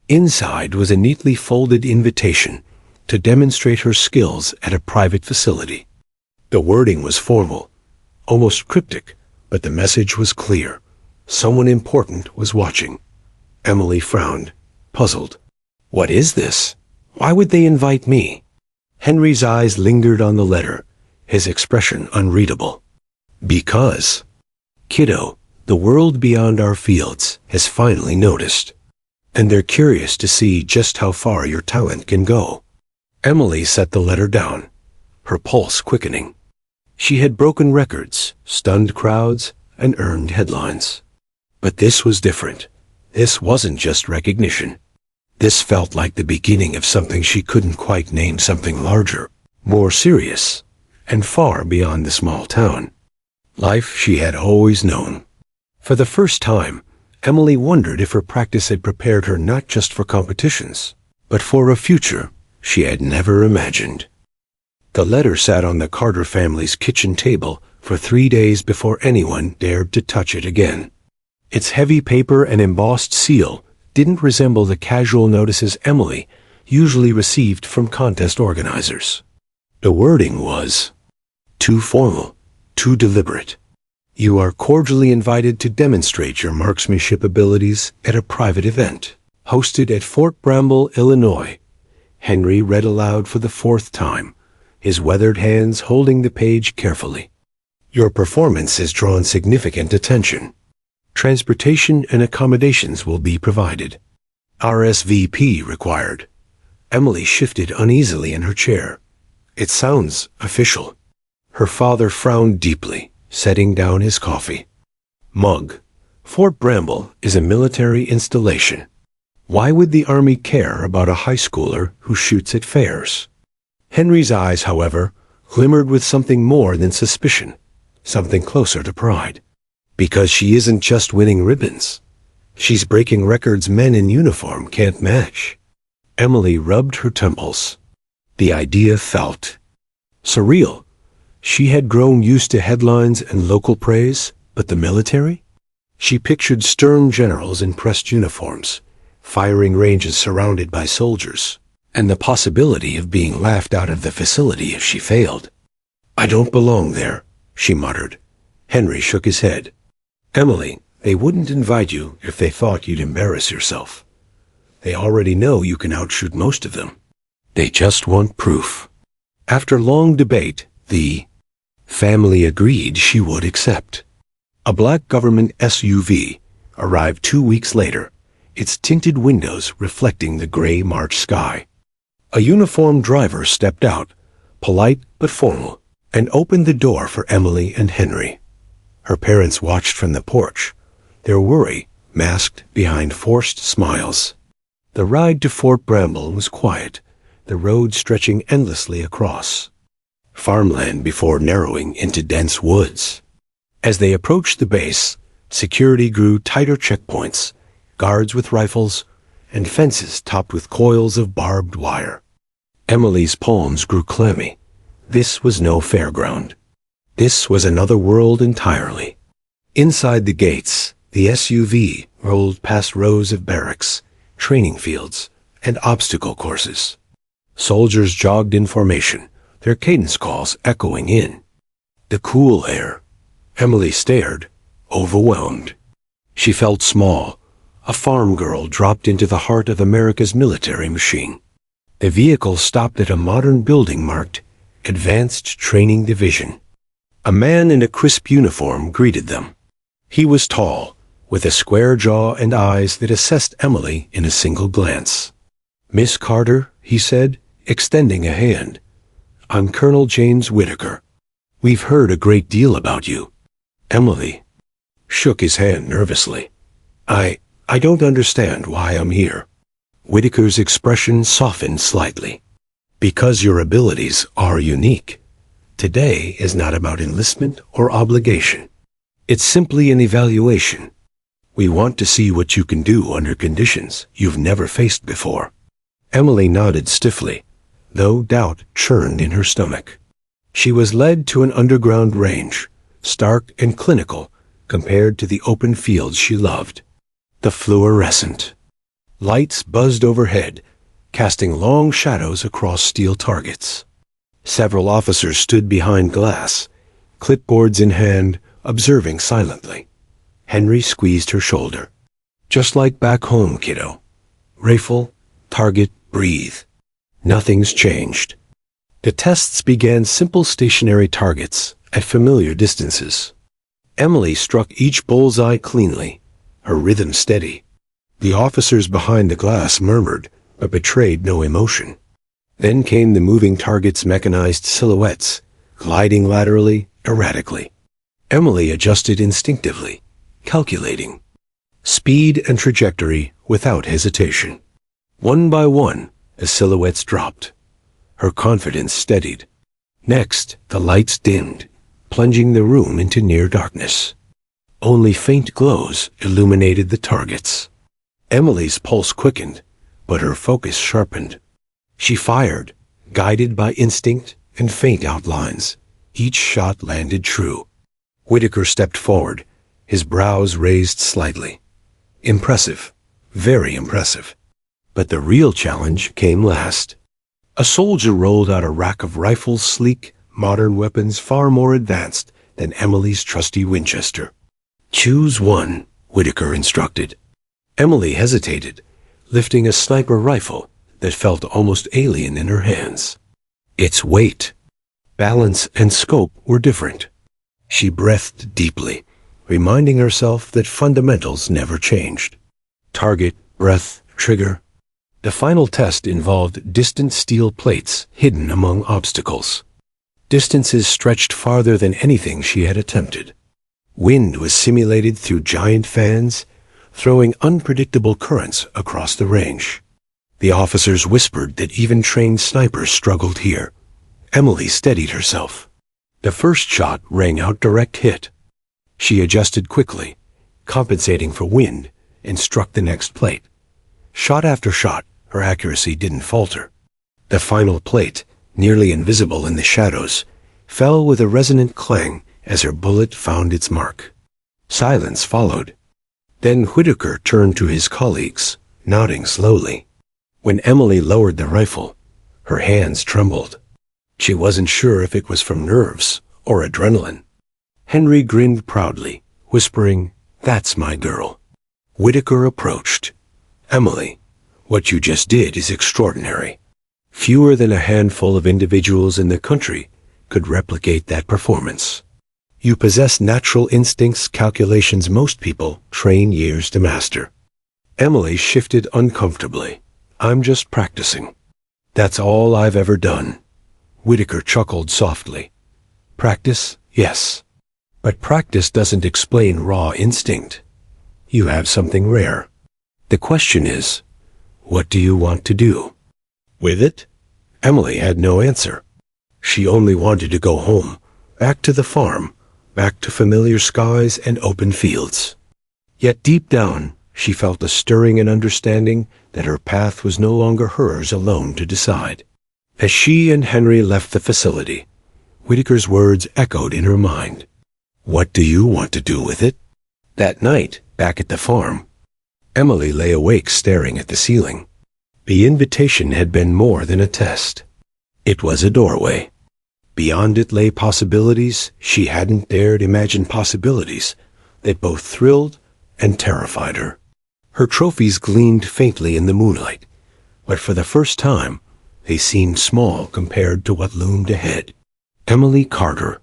[SPEAKER 1] Inside was a neatly folded invitation to demonstrate her skills at a private facility. The wording was formal, almost cryptic, but the message was clear. Someone important was watching. Emily frowned, puzzled. "What is this? Why would they invite me?" Henry's eyes lingered on the letter, his expression unreadable. "Because, kiddo, the world beyond our fields has finally noticed, and they're curious to see just how far your talent can go." Emily set the letter down, her pulse quickening. She had broken records, stunned crowds, and earned headlines. But this was different. This wasn't just recognition. This felt like the beginning of something she couldn't quite name, something larger, more serious, and far beyond the small town. Life she had always known. For the first time, Emily wondered if her practice had prepared her not just for competitions, but for a future she had never imagined. The letter sat on the Carter family's kitchen table for 3 days before anyone dared to touch it again. Its heavy paper and embossed seal didn't resemble the casual notices Emily usually received from contest organizers. The wording was too formal, too deliberate. "You are cordially invited to demonstrate your marksmanship abilities at a private event, hosted at Fort Bramble, Illinois." Henry read aloud for the 4th time, his weathered hands holding the page carefully. "Your performance has drawn significant attention. Transportation and accommodations will be provided. RSVP required." Emily shifted uneasily in her chair. "It sounds official." Her father frowned deeply, setting down his coffee mug. "Fort Bramble is a military installation. Why would the Army care about a high schooler who shoots at fairs?" Henry's eyes, however, glimmered with something more than suspicion, something closer to pride. "Because she isn't just winning ribbons. She's breaking records men in uniform can't match. Emily rubbed her temples. The idea felt surreal. She had grown used to headlines and local praise, but the military? She pictured stern generals in pressed uniforms, firing ranges surrounded by soldiers, and the possibility of being laughed out of the facility if she failed. "I don't belong there," she muttered. Henry shook his head. "Emily, they wouldn't invite you if they thought you'd embarrass yourself. They already know you can outshoot most of them. They just want proof." After long debate, the family agreed she would accept. A black government SUV arrived 2 weeks later, its tinted windows reflecting the gray March sky. A uniformed driver stepped out, polite but formal, and opened the door for Emily and Henry. Her parents watched from the porch, their worry masked behind forced smiles. The ride to Fort Bramble was quiet, the road stretching endlessly across farmland before narrowing into dense woods. As they approached the base, security grew tighter checkpoints, guards with rifles, and fences topped with coils of barbed wire. Emily's palms grew clammy. This was no fairground. This was another world entirely. Inside the gates, the SUV rolled past rows of barracks, training fields, and obstacle courses. Soldiers jogged in formation, their cadence calls echoing in. The cool air. Emily stared, overwhelmed. She felt small, a farm girl dropped into the heart of America's military machine. The vehicle stopped at a modern building marked Advanced Training Division. A man in a crisp uniform greeted them. He was tall, with a square jaw and eyes that assessed Emily in a single glance. "Miss Carter," he said, extending a hand. "I'm Colonel James Whitaker. We've heard a great deal about you." Emily shook his hand nervously. I don't understand why I'm here." Whitaker's expression softened slightly. "Because your abilities are unique. Today is not about enlistment or obligation. It's simply an evaluation. We want to see what you can do under conditions you've never faced before." Emily nodded stiffly, though doubt churned in her stomach. She was led to an underground range, stark and clinical compared to the open fields she loved. The fluorescent lights buzzed overhead, casting long shadows across steel targets. Several officers stood behind glass, clipboards in hand, observing silently. Henry squeezed her shoulder. "Just like back home, kiddo. Rifle, target, breathe. Nothing's changed." The tests began simple stationary targets at familiar distances. Emily struck each bullseye cleanly, her rhythm steady. The officers behind the glass murmured, but betrayed no emotion. Then came the moving target's mechanized silhouettes, gliding laterally, erratically. Emily adjusted instinctively, calculating speed and trajectory without hesitation. One by one, the silhouettes dropped. Her confidence steadied. Next, the lights dimmed, plunging the room into near darkness. Only faint glows illuminated the targets. Emily's pulse quickened, but her focus sharpened. She fired, guided by instinct and faint outlines. Each shot landed true. Whitaker stepped forward, his brows raised slightly. Impressive, very impressive. But the real challenge came last. A soldier rolled out a rack of rifles, sleek, modern weapons far more advanced than Emily's trusty Winchester. "Choose one," Whitaker instructed. Emily hesitated, lifting a sniper rifle that felt almost alien in her hands. Its weight, balance, and scope were different. She breathed deeply, reminding herself that fundamentals never changed. Target, breath, trigger. The final test involved distant steel plates hidden among obstacles. Distances stretched farther than anything she had attempted. Wind was simulated through giant fans, throwing unpredictable currents across the range. The officers whispered that even trained snipers struggled here. Emily steadied herself. The first shot rang out direct hit. She adjusted quickly, compensating for wind and struck the next plate. Shot after shot, her accuracy didn't falter. The final plate, nearly invisible in the shadows, fell with a resonant clang as her bullet found its mark. Silence followed. Then Whitaker turned to his colleagues, nodding slowly. When Emily lowered the rifle, her hands trembled. She wasn't sure if it was from nerves or adrenaline. Henry grinned proudly, whispering, "That's my girl." Whitaker approached. "Emily, what you just did is extraordinary. Fewer than a handful of individuals in the country could replicate that performance. You possess natural instincts, calculations most people train years to master." Emily shifted uncomfortably. "I'm just practicing. That's all I've ever done." Whitaker chuckled softly. "Practice, yes. But practice doesn't explain raw instinct. You have something rare. The question is, what do you want to do with it?" Emily had no answer. She only wanted to go home, back to the farm, back to familiar skies and open fields. Yet deep down, she felt a stirring and understanding that her path was no longer hers alone to decide. As she and Henry left the facility, Whitaker's words echoed in her mind. "What do you want to do with it?" That night, back at the farm, Emily lay awake staring at the ceiling. The invitation had been more than a test. It was a doorway. Beyond it lay possibilities she hadn't dared imagine, possibilities that both thrilled and terrified her. Her trophies gleamed faintly in the moonlight, but for the first time, they seemed small compared to what loomed ahead. Emily Carter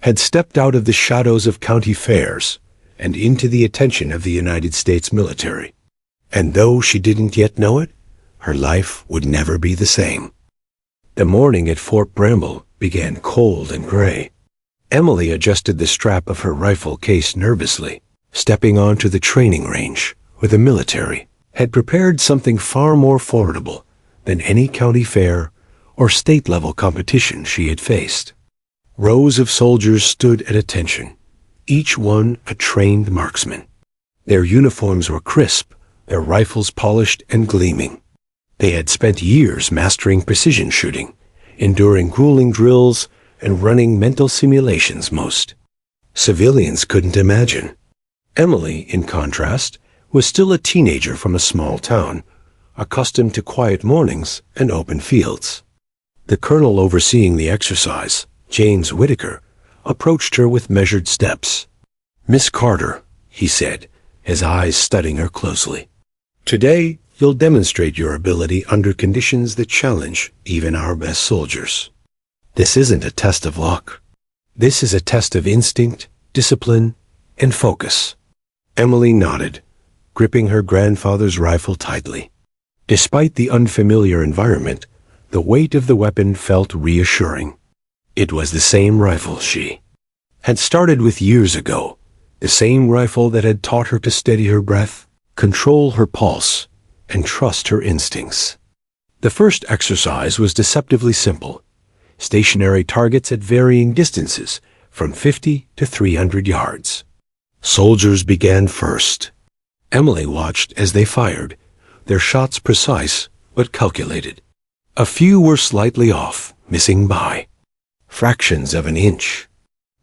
[SPEAKER 1] had stepped out of the shadows of county fairs and into the attention of the United States military. And though she didn't yet know it, her life would never be the same. The morning at Fort Bramble began cold and gray. Emily adjusted the strap of her rifle case nervously, stepping onto the training range where the military had prepared something far more formidable than any county fair or state-level competition she had faced. Rows of soldiers stood at attention, each one a trained marksman. Their uniforms were crisp, their rifles polished and gleaming. They had spent years mastering precision shooting, enduring grueling drills, and running mental simulations most civilians couldn't imagine. Emily, in contrast, was still a teenager from a small town, accustomed to quiet mornings and open fields. The colonel overseeing the exercise, James Whitaker, approached her with measured steps. "Miss Carter," he said, his eyes studying her closely. "Today, you'll demonstrate your ability under conditions that challenge even our best soldiers. This isn't a test of luck. This is a test of instinct, discipline, and focus." Emily nodded, gripping her grandfather's rifle tightly. Despite the unfamiliar environment, the weight of the weapon felt reassuring. It was the same rifle she had started with years ago, the same rifle that had taught her to steady her breath, control her pulse, and trust her instincts. The first exercise was deceptively simple: stationary targets at varying distances from 50 to 300 yards. Soldiers began first. Emily watched as they fired, their shots precise but calculated. A few were slightly off, missing by fractions of an inch.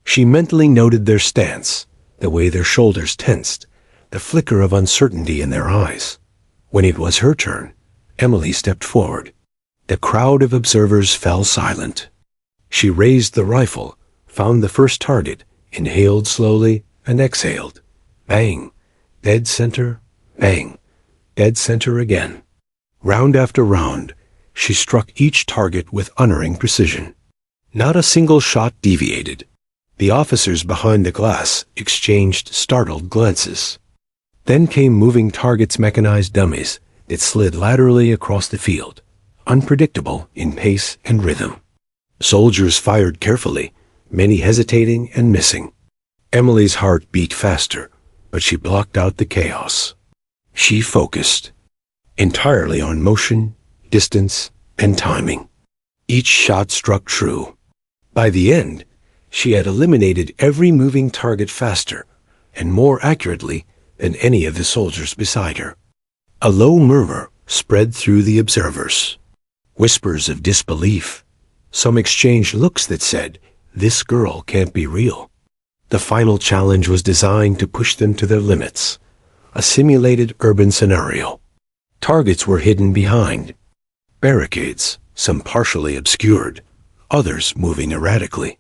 [SPEAKER 1] She mentally noted their stance, the way their shoulders tensed, the flicker of uncertainty in their eyes. When it was her turn, Emily stepped forward. The crowd of observers fell silent. She raised the rifle, found the first target, inhaled slowly, and exhaled. Bang! Dead center. Bang! Dead center again. Round after round, she struck each target with unerring precision. Not a single shot deviated. The officers behind the glass exchanged startled glances. Then came moving targets, mechanized dummies that slid laterally across the field, unpredictable in pace and rhythm. Soldiers fired carefully, many hesitating and missing. Emily's heart beat faster, but she blocked out the chaos. She focused entirely on motion, distance, and timing. Each shot struck true. By the end, she had eliminated every moving target faster and more accurately than any of the soldiers beside her. A low murmur spread through the observers. Whispers of disbelief. Some exchanged looks that said, "This girl can't be real." The final challenge was designed to push them to their limits. A simulated urban scenario. Targets were hidden behind barricades, some partially obscured, others moving erratically.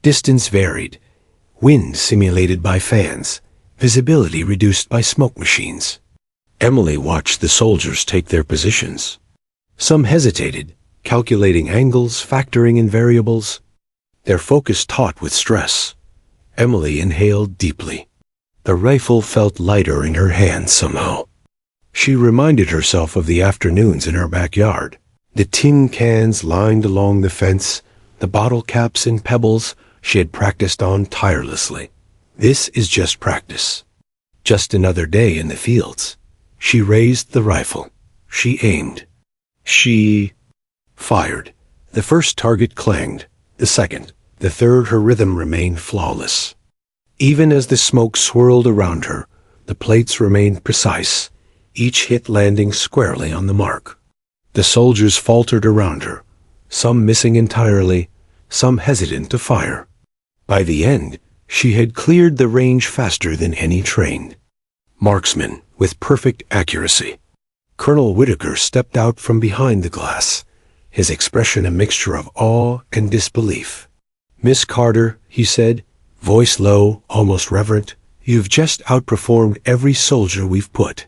[SPEAKER 1] Distance varied. Wind simulated by fans, visibility reduced by smoke machines. Emily watched the soldiers take their positions. Some hesitated, calculating angles, factoring in variables. Their focus taut with stress. Emily inhaled deeply. The rifle felt lighter in her hands somehow. She reminded herself of the afternoons in her backyard. The tin cans lined along the fence, the bottle caps and pebbles she had practiced on tirelessly. This is just practice. Just another day in the fields. She raised the rifle. She aimed. She fired. The first target clanged. The second. The third, her rhythm remained flawless. Even as the smoke swirled around her, the plates remained precise, each hit landing squarely on the mark. The soldiers faltered around her, some missing entirely, some hesitant to fire. By the end, she had cleared the range faster than any trained marksman, with perfect accuracy. Colonel Whitaker stepped out from behind the glass, his expression a mixture of awe and disbelief. "Miss Carter," he said, voice low, almost reverent, "you've just outperformed every soldier we've put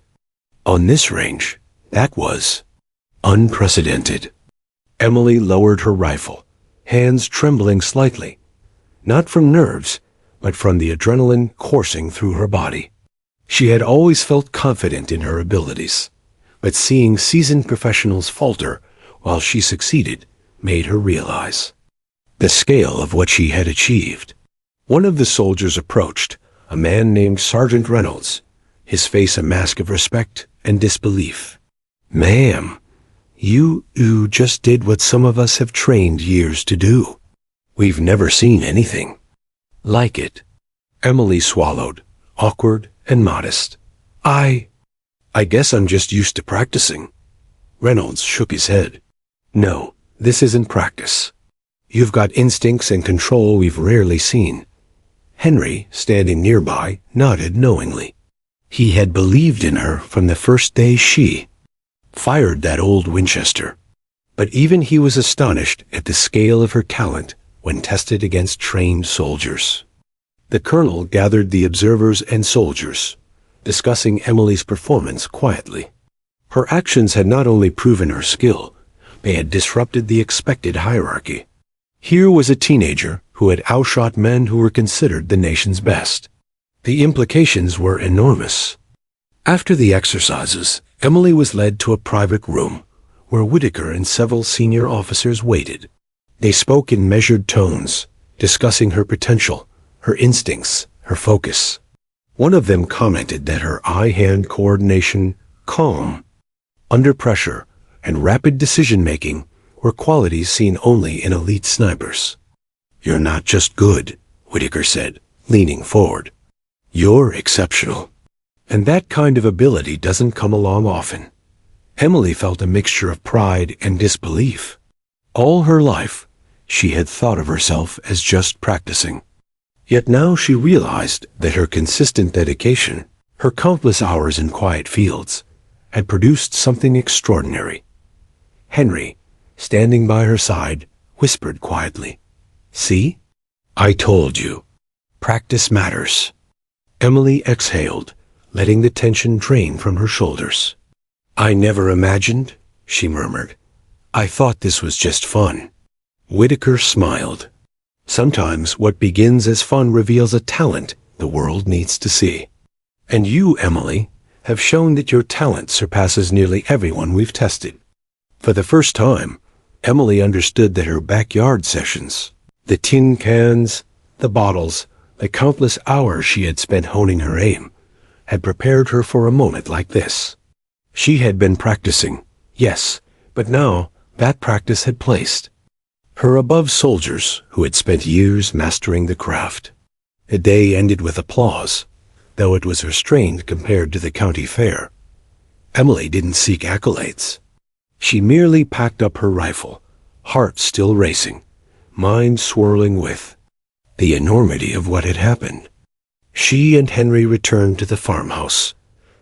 [SPEAKER 1] on this range." That was unprecedented. Emily lowered her rifle, hands trembling slightly, not from nerves, but from the adrenaline coursing through her body. She had always felt confident in her abilities, but seeing seasoned professionals falter while she succeeded made her realize the scale of what she had achieved. One of the soldiers approached, a man named Sergeant Reynolds, his face a mask of respect and disbelief. "Ma'am, you just did what some of us have trained years to do. We've never seen anything like it." Emily swallowed, awkward and modest. I guess I'm just used to practicing." Reynolds shook his head. "No, this isn't practice. You've got instincts and control we've rarely seen." Henry, standing nearby, nodded knowingly. He had believed in her from the first day she fired that old Winchester. But even he was astonished at the scale of her talent when tested against trained soldiers. The colonel gathered the observers and soldiers, discussing Emily's performance quietly. Her actions had not only proven her skill, they had disrupted the expected hierarchy. Here was a teenager who had outshot men who were considered the nation's best. The implications were enormous. After the exercises, Emily was led to a private room, where Whitaker and several senior officers waited. They spoke in measured tones, discussing her potential, her instincts, her focus. One of them commented that her eye-hand coordination, calm, under pressure, and rapid decision-making were qualities seen only in elite snipers. "You're not just good," Whitaker said, leaning forward. "You're exceptional. And that kind of ability doesn't come along often." Emily felt a mixture of pride and disbelief. All her life, she had thought of herself as just practicing. Yet now she realized that her consistent dedication, her countless hours in quiet fields, had produced something extraordinary. Henry, standing by her side, whispered quietly, "See? I told you. Practice matters." Emily exhaled, letting the tension drain from her shoulders. "I never imagined," she murmured. "I thought this was just fun." Whitaker smiled. "Sometimes what begins as fun reveals a talent the world needs to see. And you, Emily, have shown that your talent surpasses nearly everyone we've tested." For the first time, Emily understood that her backyard sessions, the tin cans, the bottles, the countless hours she had spent honing her aim, had prepared her for a moment like this. She had been practicing, yes, but now that practice had placed her above soldiers who had spent years mastering the craft. The day ended with applause, though it was restrained compared to the county fair. Emily didn't seek accolades. She merely packed up her rifle, heart still racing, mind swirling with the enormity of what had happened. She and Henry returned to the farmhouse,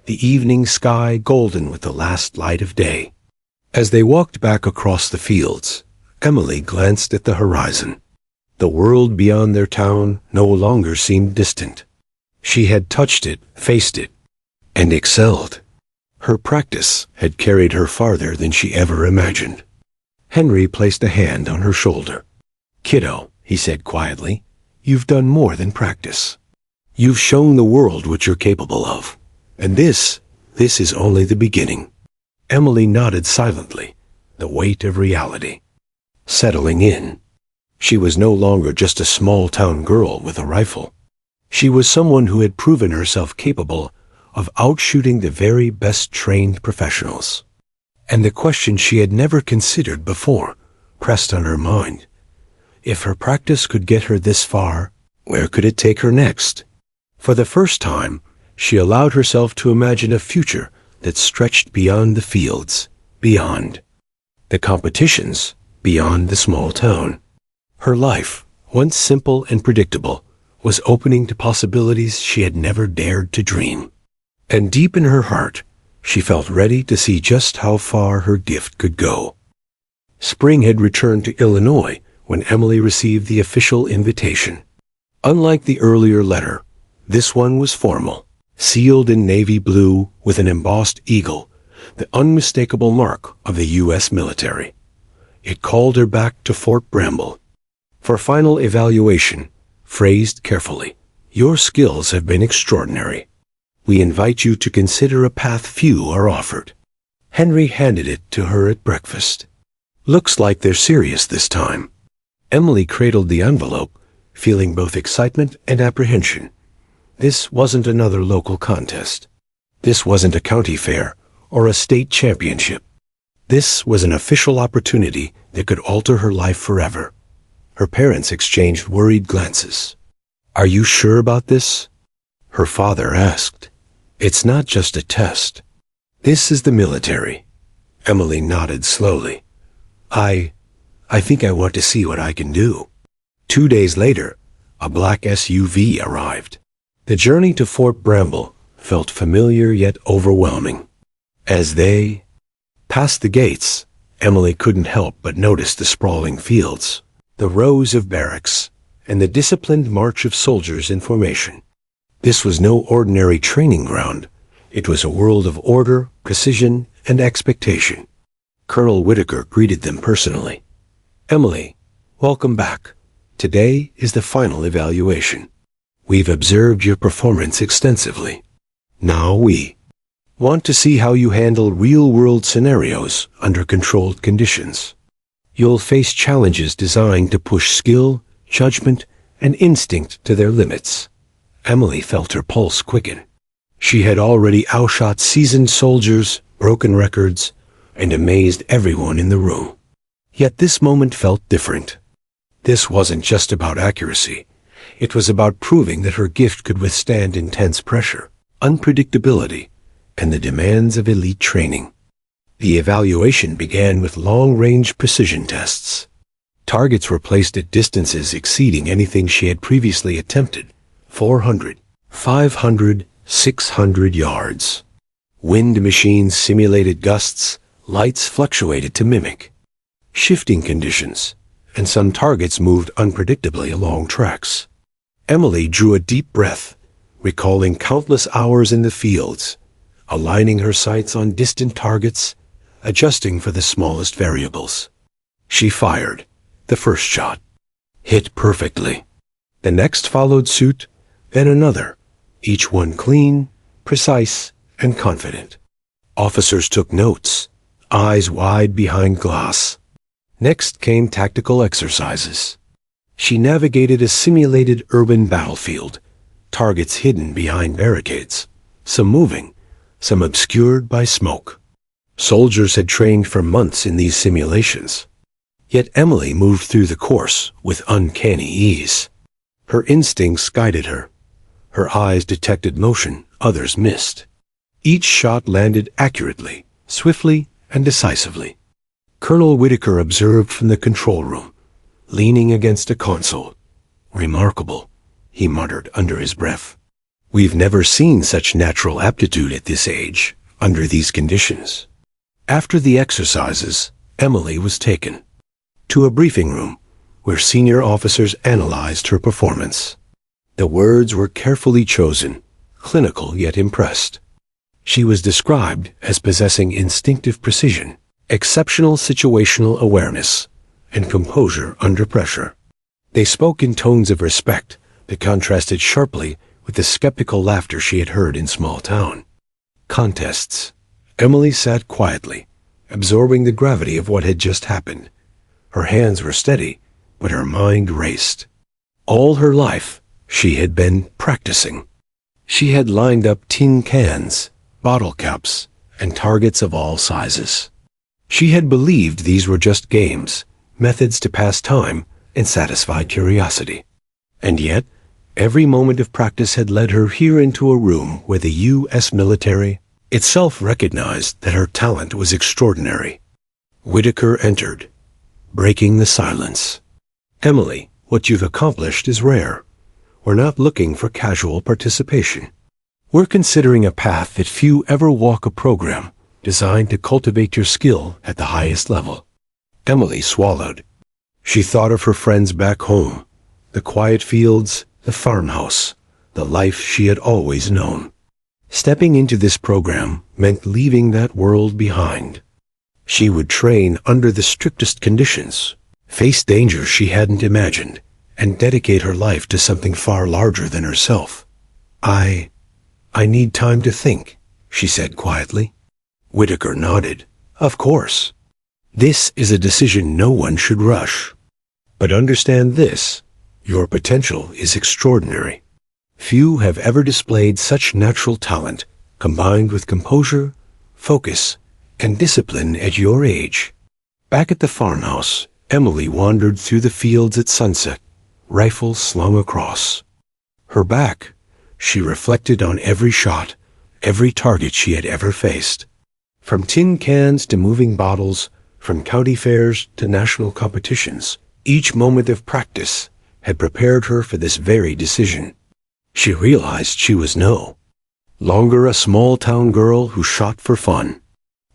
[SPEAKER 1] the evening sky golden with the last light of day. As they walked back across the fields, Emily glanced at the horizon. The world beyond their town no longer seemed distant. She had touched it, faced it, and excelled. Her practice had carried her farther than she ever imagined. Henry placed a hand on her shoulder. "Kiddo," he said quietly, "you've done more than practice. You've shown the world what you're capable of. And this is only the beginning." Emily nodded silently, the weight of reality settling in. She was no longer just a small-town girl with a rifle. She was someone who had proven herself capable of outshooting the very best trained professionals. And the question she had never considered before pressed on her mind. If her practice could get her this far, where could it take her next? For the first time, she allowed herself to imagine a future that stretched beyond the fields, beyond the competitions, beyond the small town. Her life, once simple and predictable, was opening to possibilities she had never dared to dream. And deep in her heart, she felt ready to see just how far her gift could go. Spring had returned to Illinois when Emily received the official invitation. Unlike the earlier letter, this one was formal, sealed in navy blue with an embossed eagle, the unmistakable mark of the U.S. military. It called her back to Fort Bramble. For final evaluation, phrased carefully, "Your skills have been extraordinary. We invite you to consider a path few are offered." Henry handed it to her at breakfast. "Looks like they're serious this time." Emily cradled the envelope, feeling both excitement and apprehension. This wasn't another local contest. This wasn't a county fair or a state championship. This was an official opportunity that could alter her life forever. Her parents exchanged worried glances. "Are you sure about this?" her father asked. "It's not just a test. This is the military." Emily nodded slowly. I think I want to see what I can do." 2 days later, a black SUV arrived. The journey to Fort Bramble felt familiar yet overwhelming. As they passed the gates, Emily couldn't help but notice the sprawling fields, the rows of barracks, and the disciplined march of soldiers in formation. This was no ordinary training ground. It was a world of order, precision, and expectation. Colonel Whitaker greeted them personally. "Emily, welcome back. Today is the final evaluation. We've observed your performance extensively. Now we want to see how you handle real-world scenarios under controlled conditions. You'll face challenges designed to push skill, judgment, and instinct to their limits." Emily felt her pulse quicken. She had already outshot seasoned soldiers, broken records, and amazed everyone in the room. Yet this moment felt different. This wasn't just about accuracy. It was about proving that her gift could withstand intense pressure, unpredictability, and the demands of elite training. The evaluation began with long-range precision tests. Targets were placed at distances exceeding anything she had previously attempted: 400, 500, 600 yards. Wind machines simulated gusts, lights fluctuated to mimic shifting conditions, and some targets moved unpredictably along tracks. Emily drew a deep breath, recalling countless hours in the fields, aligning her sights on distant targets, adjusting for the smallest variables. She fired. The first shot hit perfectly. The next followed suit, then another, each one clean, precise, and confident. Officers took notes, eyes wide behind glass. Next came tactical exercises. She navigated a simulated urban battlefield, targets hidden behind barricades, some moving, some obscured by smoke. Soldiers had trained for months in these simulations. Yet Emily moved through the course with uncanny ease. Her instincts guided her. Her eyes detected motion others missed. Each shot landed accurately, swiftly, and decisively. Colonel Whitaker observed from the control room, leaning against a console. "Remarkable," he muttered under his breath. "We've never seen such natural aptitude at this age, under these conditions." After the exercises, Emily was taken to a briefing room where senior officers analyzed her performance. The words were carefully chosen, clinical yet impressed. She was described as possessing instinctive precision, exceptional situational awareness, and composure under pressure. They spoke in tones of respect that contrasted sharply with the skeptical laughter she had heard in small town contests. Emily sat quietly, absorbing the gravity of what had just happened. Her hands were steady, but her mind raced. All her life, she had been practicing. She had lined up tin cans, bottle caps, and targets of all sizes. She had believed these were just games, methods to pass time and satisfy curiosity. And yet, every moment of practice had led her here into a room where the U.S. military itself recognized that her talent was extraordinary. Whitaker entered, breaking the silence. "Emily, what you've accomplished is rare. We're not looking for casual participation. We're considering a path that few ever walk, a program designed to cultivate your skill at the highest level." Emily swallowed. She thought of her friends back home, the quiet fields, the farmhouse, the life she had always known. Stepping into this program meant leaving that world behind. She would train under the strictest conditions, face dangers she hadn't imagined, and dedicate her life to something far larger than herself. I need time to think," she said quietly. Whitaker nodded. "Of course. This is a decision no one should rush. But understand this, your potential is extraordinary. Few have ever displayed such natural talent, combined with composure, focus, and discipline at your age." Back at the farmhouse, Emily wandered through the fields at sunset, rifle slung across her back. She reflected on every shot, every target she had ever faced. From tin cans to moving bottles, from county fairs to national competitions, each moment of practice had prepared her for this very decision. She realized she was no longer a small-town girl who shot for fun.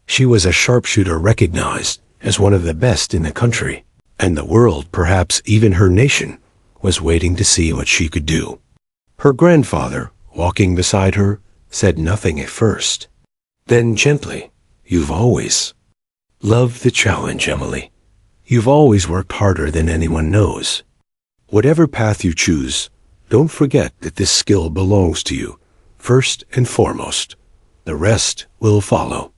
[SPEAKER 1] She was a sharpshooter recognized as one of the best in the country, and the world, perhaps even her nation, was waiting to see what she could do. Her grandfather, walking beside her, said nothing at first. Then gently, "You've always loved the challenge, Emily. You've always worked harder than anyone knows. Whatever path you choose, don't forget that this skill belongs to you, first and foremost. The rest will follow."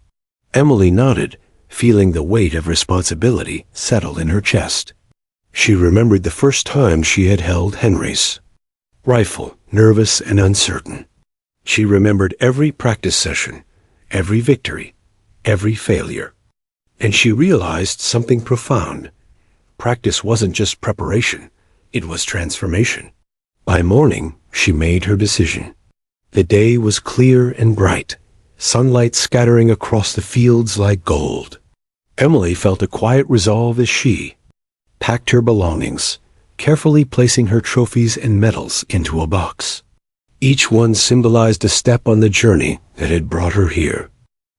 [SPEAKER 1] Emily nodded, feeling the weight of responsibility settle in her chest. She remembered the first time she had held Henry's rifle, nervous and uncertain. She remembered every practice session, every victory, every failure. And she realized something profound. Practice wasn't just preparation, it was transformation. By morning, she made her decision. The day was clear and bright, sunlight scattering across the fields like gold. Emily felt a quiet resolve as she packed her belongings, carefully placing her trophies and medals into a box. Each one symbolized a step on the journey that had brought her here.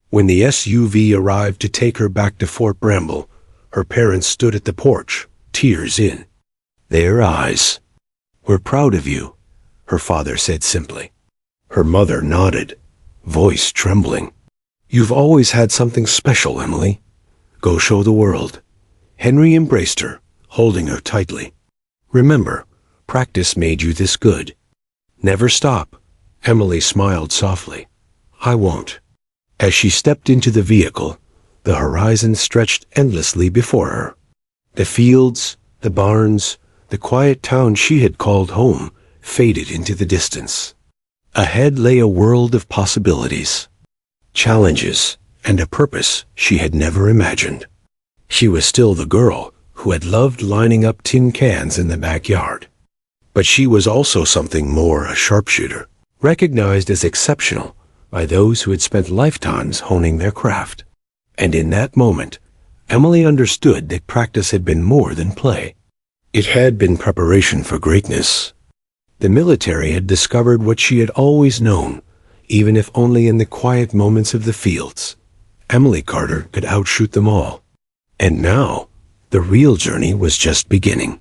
[SPEAKER 1] When the SUV arrived to take her back to Fort Bramble, her parents stood at the porch, tears in their eyes. "We're proud of you," her father said simply. Her mother nodded, voice trembling. "You've always had something special, Emily. Go show the world." Henry embraced her, holding her tightly. "Remember, practice made you this good. Never stop." Emily smiled softly. "I won't." As she stepped into the vehicle, the horizon stretched endlessly before her. The fields, the barns, the quiet town she had called home faded into the distance. Ahead lay a world of possibilities, challenges, and a purpose she had never imagined. She was still the girl who had loved lining up tin cans in the backyard. But she was also something more, a sharpshooter, recognized as exceptional by those who had spent lifetimes honing their craft. And in that moment, Emily understood that practice had been more than play. It had been preparation for greatness. The military had discovered what she had always known, even if only in the quiet moments of the fields. Emily Carter could outshoot them all. And now, the real journey was just beginning.